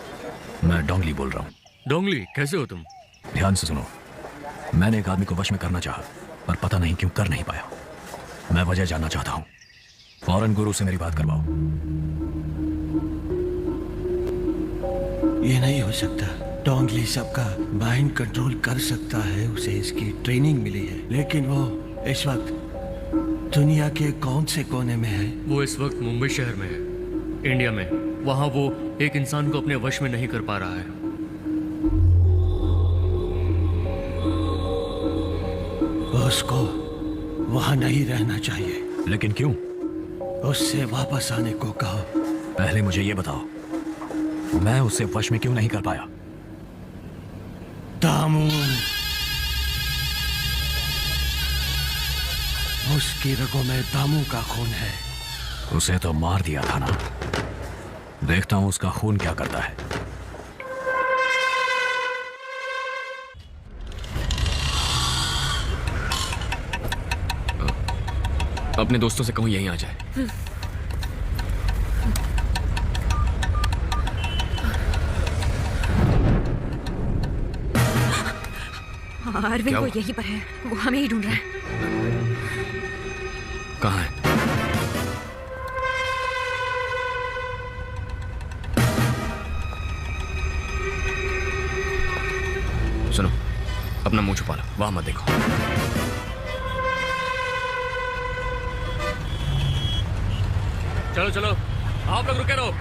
मैं डोंगली बोल रहा हूँ। डोंगली, कैसे हो तुम? ध्यान से सुनो। मैंने एक आदमी को वश में करना चाहा, पर पता नहीं क्यों कर नहीं पाया। मैं वजह जानना चाहता हूँ। फौरन गुरु से मेरी बात करवाओ। ये नहीं हो सकता। डोंगली सबका माइंड कंट्रोल कर सकता है, उसे इसकी ट्रेनिंग मिली है, लेकिन वो इस वक्त दुनिया के कौन से कोने में है? वो इस वक्त मुंबई शहर में है, इंडिया में। वहाँ वो एक इंसान को अपने वश में नहीं कर पा रहा है। उसको वहाँ नहीं रहना चाहिए। लेकिन क्यों? उससे वापस आने को कहो। पहले मुझे ये बताओ, मैं उसे वश में क्यों नहीं कर पाया? दामू, उसकी रगों में दामू का खून है। उसे तो मार दिया था ना। देखता हूँ उसका खून क्या करता है। अपने दोस्तों से कहूँ यहीं आ जाए। अरविंद वो यहीं पर है, वो हमें ही ढूंढ रहा है। कहाँ है? सुनो, अपना मुंह छुपा लो, वहां मत देखो। चलो चलो, आप लोग रुके रहो।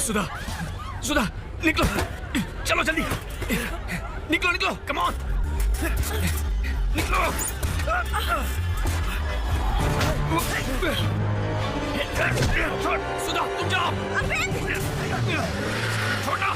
सुधा, सुधा, निकलो, चलो जल्दी, निकलो निकलो, कम ऑन, निकलो। सुधा तुम जाओ। छोड़ना।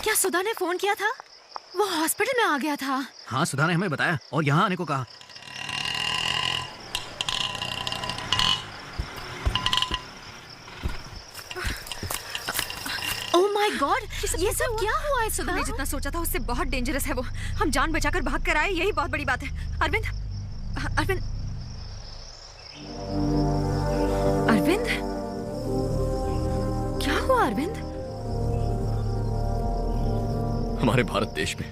क्या सुधा ने फोन किया था? वो हॉस्पिटल में आ गया था। हाँ, सुधा ने हमें बताया और यहाँ आने को कहा। ओह माय गॉड, ये सब क्या हुआ है सुधा? हमने जितना सोचा था उससे बहुत डेंजरस है वो। हम जान बचाकर भाग कर आए, यही बहुत बड़ी बात है। अरविंद, अरविंद, अरविंद, क्या हुआ अरविंद? हमारे भारत देश में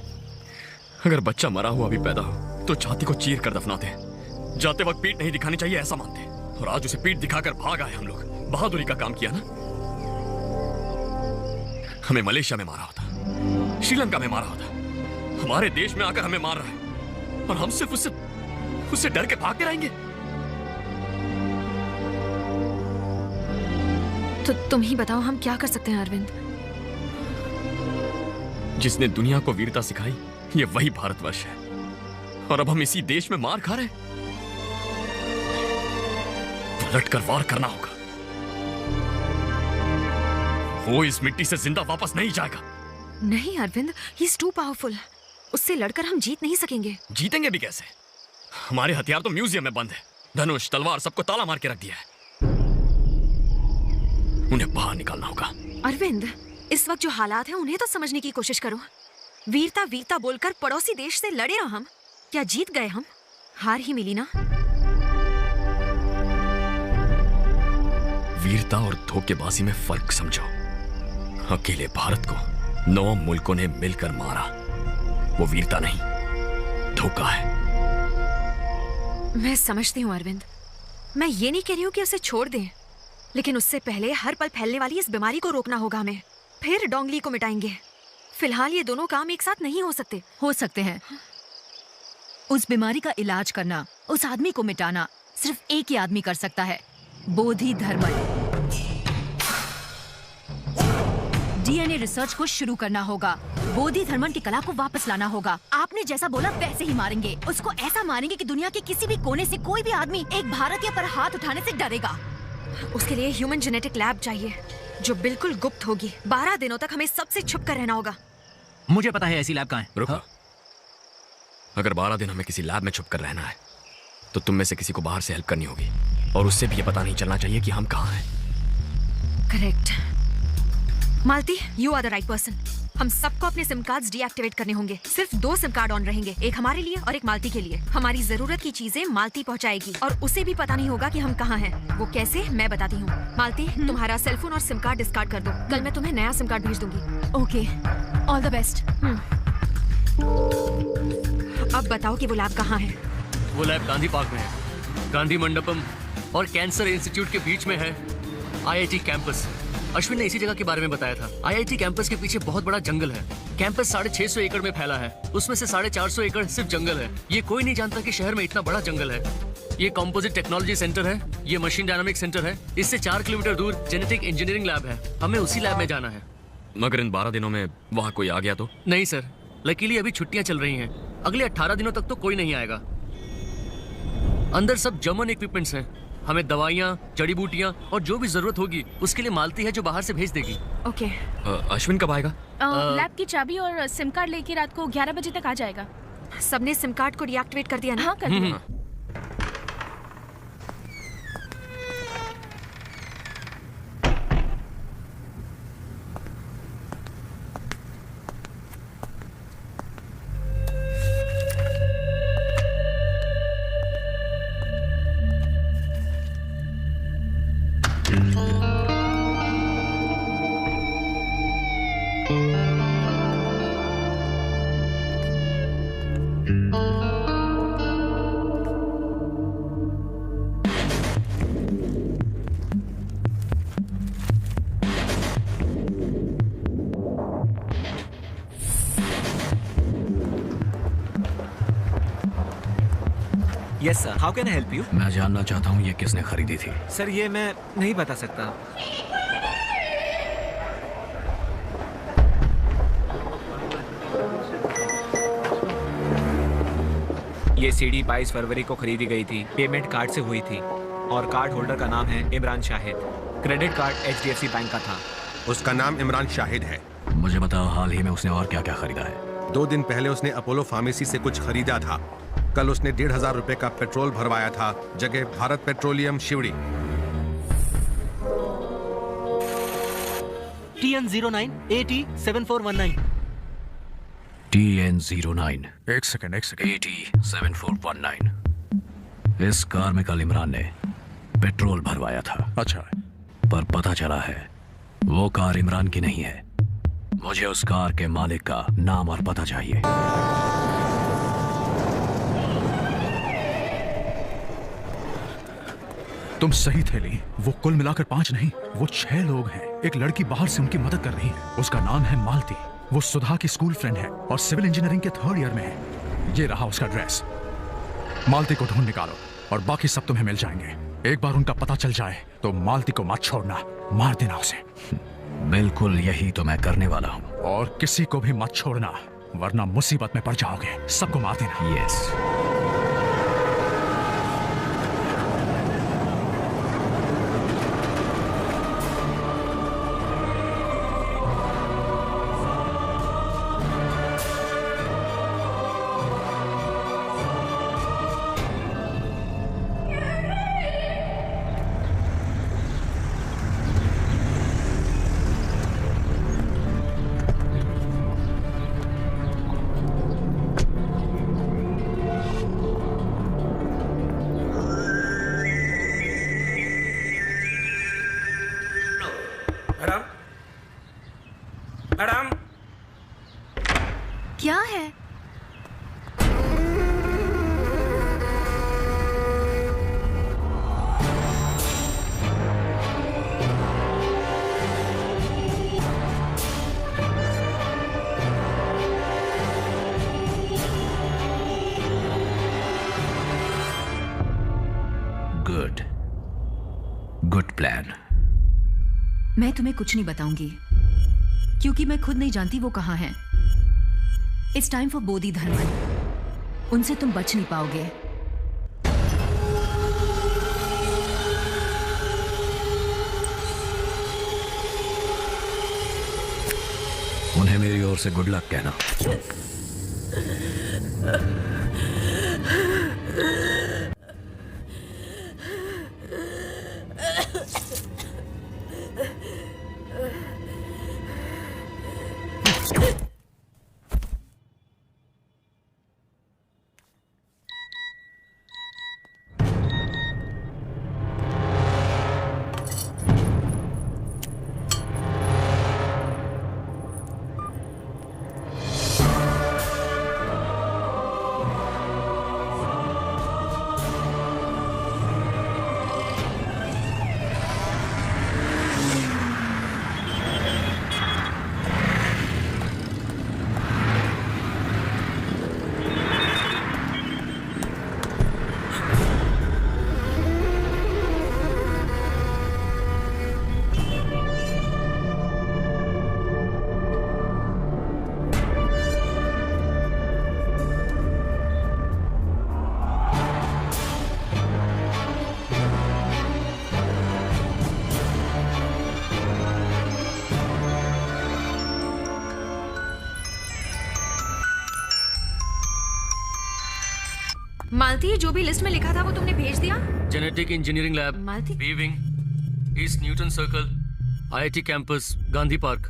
अगर बच्चा मरा हुआ भी पैदा हो तो छाती को चीर कर दफनाते हैं। जाते वक्त पीठ नहीं दिखानी चाहिए ऐसा मानते हैं। और आज उसे पीठ दिखाकर भाग आए हम लोग। बहादुरी का काम किया ना। हमें मलेशिया में मारा होता, श्रीलंका में मारा होता, हमारे देश में आकर हमें मार रहा है और हम सिर्फ उससे डर के भागते रहेंगे। तो तुम ही बताओ हम क्या कर सकते हैं अरविंद? जिसने दुनिया को वीरता सिखाई ये वही भारतवर्ष है और अब हम इसी देश में मार खा रहे हैं। पलट कर वार करना होगा। वो इस मिट्टी से जिंदा वापस नहीं जाएगा। नहीं Arvind, he is too powerful. उससे लड़कर हम जीत नहीं सकेंगे। जीतेंगे भी कैसे? हमारे हथियार तो म्यूजियम में बंद है। धनुष, तलवार सबको ताला मार के रख दिया है। उन्हें बाहर निकालना होगा। अरविंद, इस वक्त जो हालात हैं उन्हें तो समझने की कोशिश करो। वीरता वीरता बोलकर पड़ोसी देश से लड़े ना हम। क्या जीत गए हम? हार ही मिली ना। वीरता और धोखेबाजी में फर्क समझो। अकेले भारत को 9 मुल्कों ने मिलकर मारा, वो वीरता नहीं, धोखा है। मैं समझती हूँ अरविंद। मैं ये नहीं कह रही हूँ कि उसे छोड़ दें, लेकिन उससे पहले हर पल फैलने वाली इस बीमारी को रोकना होगा हमें। फिर डोंगली को मिटाएंगे। फिलहाल ये दोनों काम एक साथ नहीं हो सकते। हो सकते हैं। उस बीमारी का इलाज करना, उस आदमी को मिटाना सिर्फ एक ही आदमी कर सकता है, बोधि धर्मन। डीएनए रिसर्च को शुरू करना होगा। बोधि धर्मन की कला को वापस लाना होगा। आपने जैसा बोला वैसे ही मारेंगे। उसको ऐसा मारेंगे कि दुनिया के किसी भी कोने से कोई भी आदमी एक भारतीय पर हाथ उठाने से डरेगा। उसके लिए ह्यूमन जेनेटिक लैब चाहिए जो बिल्कुल गुप्त होगी। 12 दिनों तक हमें सबसे छुप कर रहना होगा। मुझे पता है ऐसी लैब कहाँ है। रुको। अगर 12 दिन हमें किसी लैब में छुप कर रहना है तो तुम में से किसी को बाहर से हेल्प करनी होगी और उससे भी ये पता नहीं चलना चाहिए कि हम कहाँ हैं। Correct. Malti, you are the right person. हम सबको अपने सिम कार्ड्स डीएक्टिवेट करने होंगे। सिर्फ 2 सिम कार्ड ऑन रहेंगे, एक हमारे लिए और एक मालती के लिए। हमारी जरूरत की चीजें मालती पहुंचाएगी और उसे भी पता नहीं होगा कि हम कहाँ हैं। वो कैसे, मैं बताती हूँ। मालती, तुम्हारा सेलफोन और सिम कार्ड डिस्कार्ड कर दो। कल मैं तुम्हें नया सिम कार्ड भेज दूंगी। Okay, all the best. अब बताओ कि वो लैब कहाँ है? वो लैब गांधी पार्क में है। गांधी मंडपम और कैंसर इंस्टीट्यूट के बीच में है आईआईटी कैंपस। अश्विन ने इसी जगह के बारे में बताया था। आईआईटी कैंपस के पीछे बहुत बड़ा जंगल है। कैंपस 650 एकड़ में फैला है। उसमें से 450 एकड़ सिर्फ जंगल है। ये कोई नहीं जानता कि शहर में इतना बड़ा जंगल है। ये कंपोजिट टेक्नोलॉजी सेंटर है। ये मशीन डायनामिक सेंटर है। इससे 4 किलोमीटर दूर जेनेटिक इंजीनियरिंग लैब है। हमें उसी लैब में जाना है। मगर इन 12 दिनों में वहाँ कोई आ गया तो? नहीं सर, लकीली अभी छुट्टियां चल रही हैं। अगले 18 दिनों तक तो कोई नहीं आएगा। अंदर सब जर्मन इक्विपमेंट्स हैं। हमें दवाइयाँ, जड़ी बूटियाँ और जो भी जरूरत होगी उसके लिए मालती है जो बाहर से भेज देगी। ओके। अश्विन कब आएगा? लैब की चाबी और सिम कार्ड लेके रात को 11 बजे तक आ जाएगा। सबने सिम कार्ड को डीएक्टिवेट कर दिया ना? हाँ, कर दिया। Yes sir, how can I help you? मैं जानना चाहता हूँ ये किसने खरीदी थी। सर ये मैं नहीं बता सकता। ये सीडी 22 फरवरी को खरीदी गई थी, पेमेंट कार्ड से हुई थी और कार्ड होल्डर का नाम है Imran Shahid. Credit card HDFC bank का था। उसका नाम इमरान शाहिद है। मुझे बताओ हाल ही में उसने और क्या क्या खरीदा है? 2 दिन पहले उसने अपोलो फार्मेसी से कुछ खरीदा था। कल उसने 1,500 रुपए का पेट्रोल भरवाया था, जगह Bharat petroleum Sewri. TN09 AT7419। TN09 एक सेकंड AT7419। इस कार में कल इमरान ने पेट्रोल भरवाया था। अच्छा, पर पता चला है वो कार इमरान की नहीं है। मुझे उस कार के मालिक का नाम और पता चाहिए। तुम सही थे ली, वो कुल मिलाकर 5 नहीं, वो 6 लोग हैं। एक लड़की बाहर से उनकी मदद कर रही है, उसका नाम है मालती। वो सुधा की स्कूल फ्रेंड है और सिविल इंजीनियरिंग के 3rd ईयर में है। ये रहा उसका ड्रेस। मालती को ढूंढ निकालो और बाकी सब तुम्हें मिल जाएंगे। एक बार उनका पता चल जाए तो मालती को मत छोड़ना, मार देना उसे। बिल्कुल यही तो मैं करने वाला हूँ। और किसी को भी मत छोड़ना, वरना मुसीबत में पड़ जाओगे। सबको मार देना। यस। मैडम क्या है? Good plan. मैं तुम्हें कुछ नहीं बताऊंगी क्योंकि मैं खुद नहीं जानती वो कहाँ हैं। इट्स टाइम फॉर बोधि धर्मन। उनसे तुम बच नहीं पाओगे। उन्हें मेरी ओर से गुड लक कहना। मालती, जो भी लिस्ट में लिखा था वो तुमने भेज दिया? Genetic engineering lab, Malti, B wing, east Newton circle, IIT campus, Gandhi park.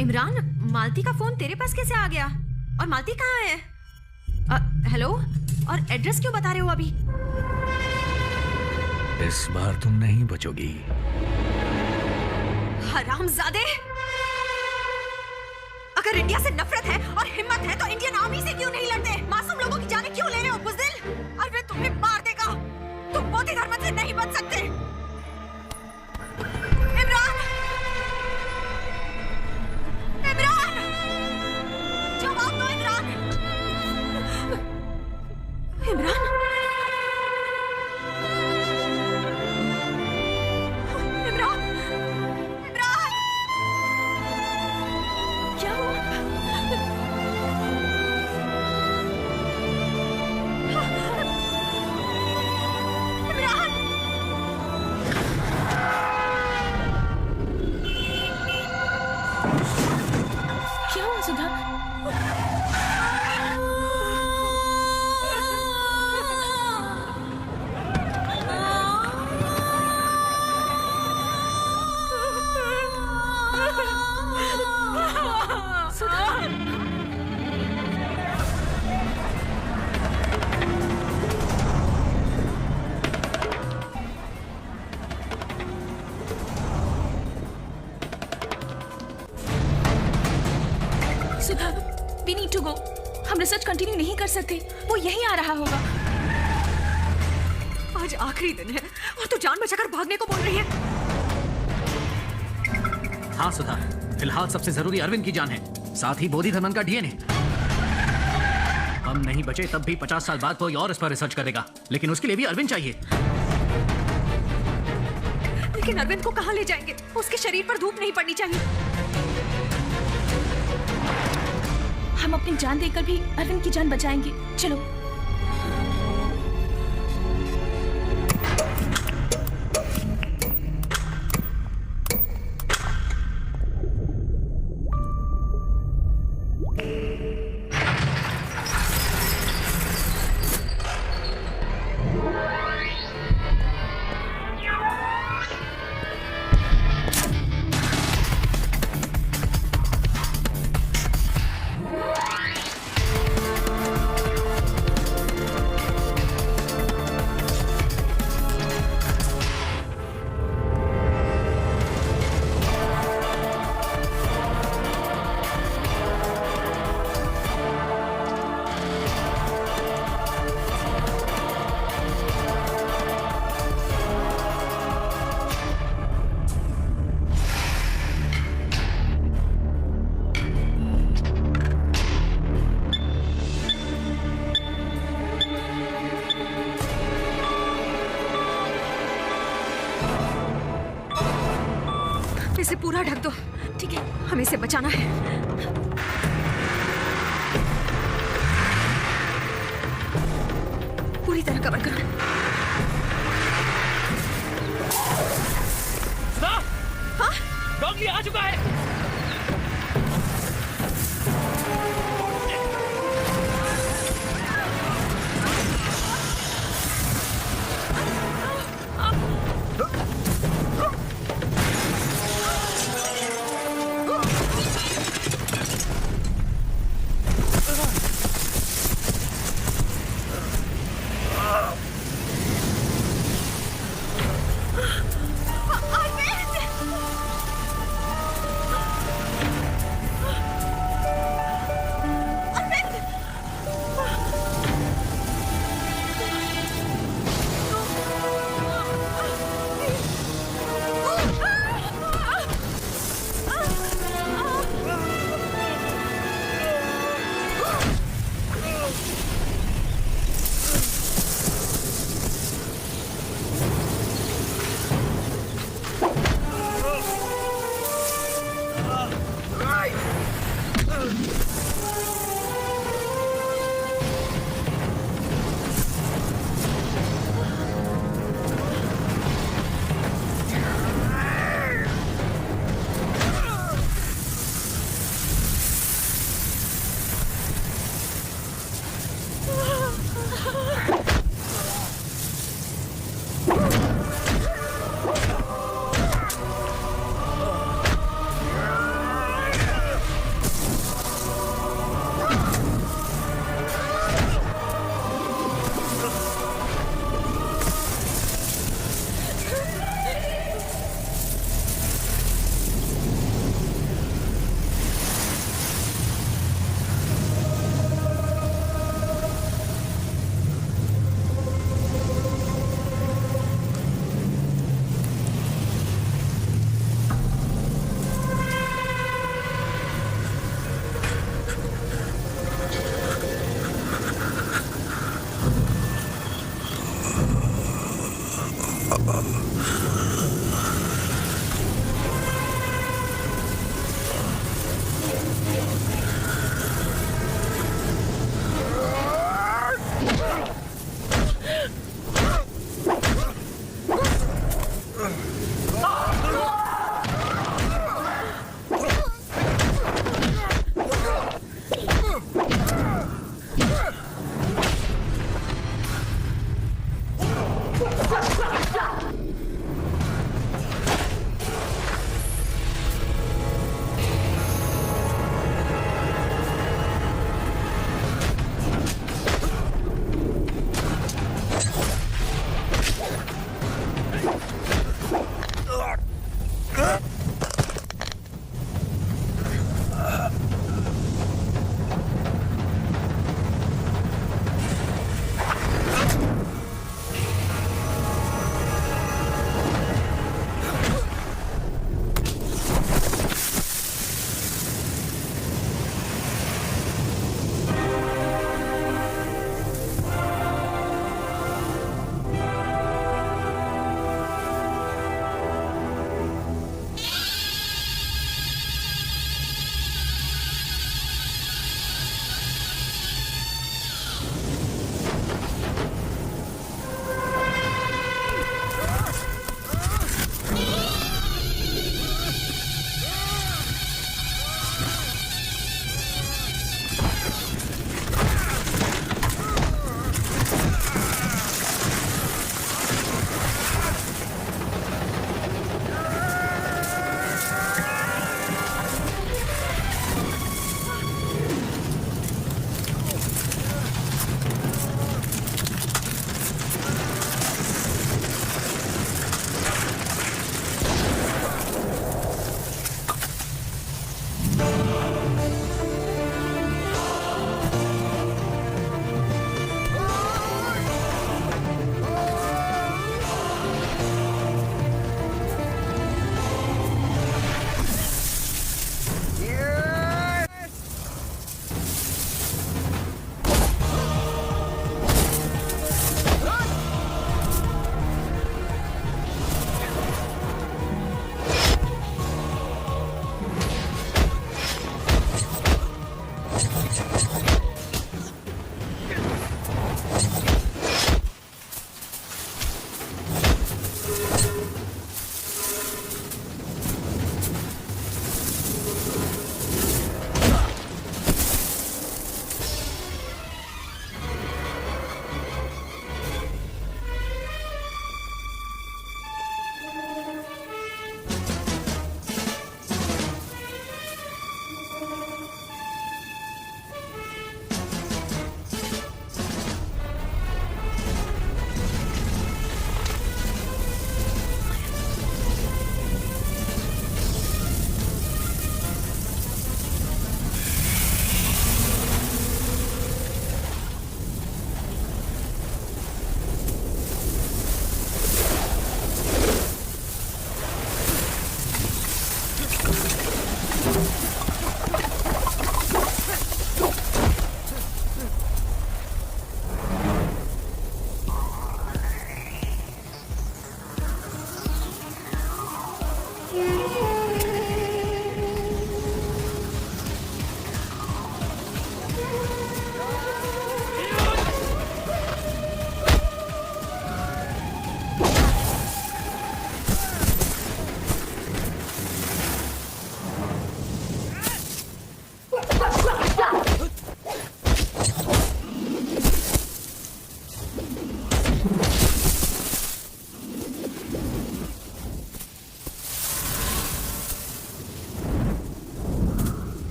Imran, Malti का फोन तेरे पास कैसे आ गया? और मालती कहाँ है? हेलो, और एड्रेस क्यों बता रहे हो अभी? इस बार तुम नहीं बचोगी। हरामजादे! अगर इंडिया से नफरत है और हिम्मत है तो इंडियन आर्मी से क्यों नहीं लड़ते? मासूम लोगों की जानें क्यों ले रहे हो बुज़दिल? और वे तुम्हें मार देगा। तुम बोधि धर्म से नहीं बच सकते। इमरान! इमरान! जवाब दो इमरान! इमरान! सुधा। सुधा, we need to go. हम रिसर्च कंटिन्यू नहीं कर सकते। वो यहीं आ रहा होगा। आज आखिरी दिन है और तू जान बचाकर भागने को बोल रही है। हाँ सुधा, फिलहाल सबसे जरूरी अरविंद की जान है, साथ ही बोधि धर्मन का डीएनए। हम नहीं बचे तब भी 50 साल बाद कोई और इस पर रिसर्च करेगा, लेकिन उसके लिए भी अरविंद चाहिए। लेकिन अरविंद को कहाँ ले जाएंगे? उसके शरीर पर धूप नहीं पड़नी चाहिए। हम अपनी जान देकर भी अरविंद की जान बचाएंगे। चलो। इसे पूरा ढक दो। ठीक है, हमें इसे बचाना है। पूरी तरह कवर करो। सुधा, हाँ? डॉगली आ चुका है।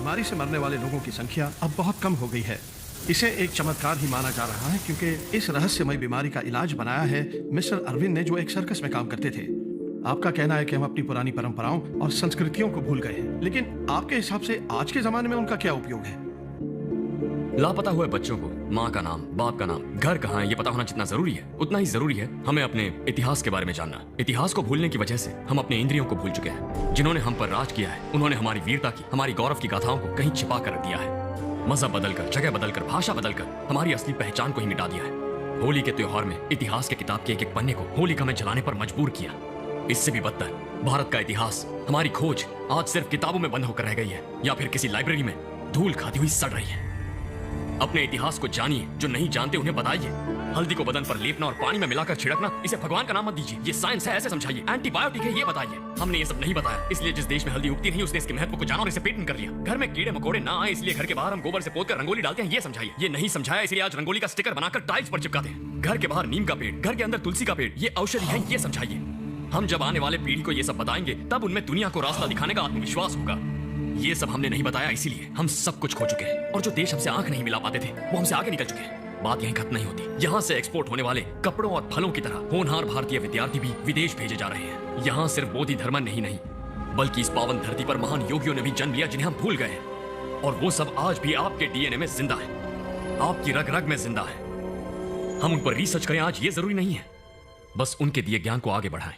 बीमारी से मरने वाले लोगों की संख्या अब बहुत कम हो गई है। इसे एक चमत्कार ही माना जा रहा है क्योंकि इस रहस्यमय बीमारी का इलाज बनाया है मिस्टर अरविंद ने, जो एक सर्कस में काम करते थे। आपका कहना है कि हम अपनी पुरानी परंपराओं और संस्कृतियों को भूल गए हैं, लेकिन आपके हिसाब से आज के जमाने में उनका क्या उपयोग है? लापता हुए बच्चों को माँ का नाम, बाप का नाम, घर कहाँ है ये पता होना जितना जरूरी है, उतना ही जरूरी है हमें अपने इतिहास के बारे में जानना। इतिहास को भूलने की वजह से हम अपने इंद्रियों को भूल चुके हैं। जिन्होंने हम पर राज किया है उन्होंने हमारी वीरता की, हमारी गौरव की गाथाओं को कहीं छिपा कर रख दिया है। मजहब बदलकर, जगह बदलकर, भाषा बदलकर हमारी असली पहचान को ही मिटा दिया है। होली के त्योहार में इतिहास के किताब के एक एक पन्ने को होलिका में जलाने पर मजबूर किया। इससे भी बदतर भारत का इतिहास, हमारी खोज आज सिर्फ किताबों में बंद होकर रह गई है या फिर किसी लाइब्रेरी में धूल खाती हुई सड़ रही है। अपने इतिहास को जानिए, जो नहीं जानते उन्हें बताइए। हल्दी को बदन पर लेपना और पानी में मिलाकर छिड़कना, इसे भगवान का नाम मत दीजिए, ये साइंस है ऐसे समझाइए। एंटीबायोटिक है ये बताइए। हमने ये सब नहीं बताया, इसलिए जिस देश में हल्दी उगती नहीं उस देश के महत्व को जाना और इसे पेटेंट कर लिया। घर में कीड़े मकोड़े ना आए इसलिए घर के बाहर हम गोबर से पोतकर रंगोली डालते हैं, ये समझाइए। ये नहीं समझाया इसलिए आज रंगोली का स्टिकर बनाकर टाइल्स पर चिपकाते हैं। घर के बाहर नीम का पेड़, घर के अंदर तुलसी का पेड़, ये औषधि है, ये समझाइए। हम जब आने वाले पीढ़ी को ये सब बताएंगे तब उनमें दुनिया को रास्ता दिखाने का आत्मविश्वास होगा। ये सब हमने नहीं बताया, इसीलिए हम सब कुछ खो चुके हैं और जो देश हमसे आंख नहीं मिला पाते थे वो हमसे आगे निकल चुके हैं। बात यहीं खत्म नहीं होती, यहाँ से एक्सपोर्ट होने वाले कपड़ों और फलों की तरह होनहार भारतीय विद्यार्थी भी विदेश भेजे जा रहे हैं। यहाँ सिर्फ बोधि धर्मन नहीं बल्कि इस पावन धरती पर महान योगियों ने भी जन्म लिया जिन्हें हम भूल गए हैं, और वो सब आज भी आपके डीएनए में जिंदा है, आपकी रग रग में जिंदा है। हम उन पर रिसर्च करें आज ये जरूरी नहीं है, बस उनके दिए ज्ञान को आगे बढ़ाएं।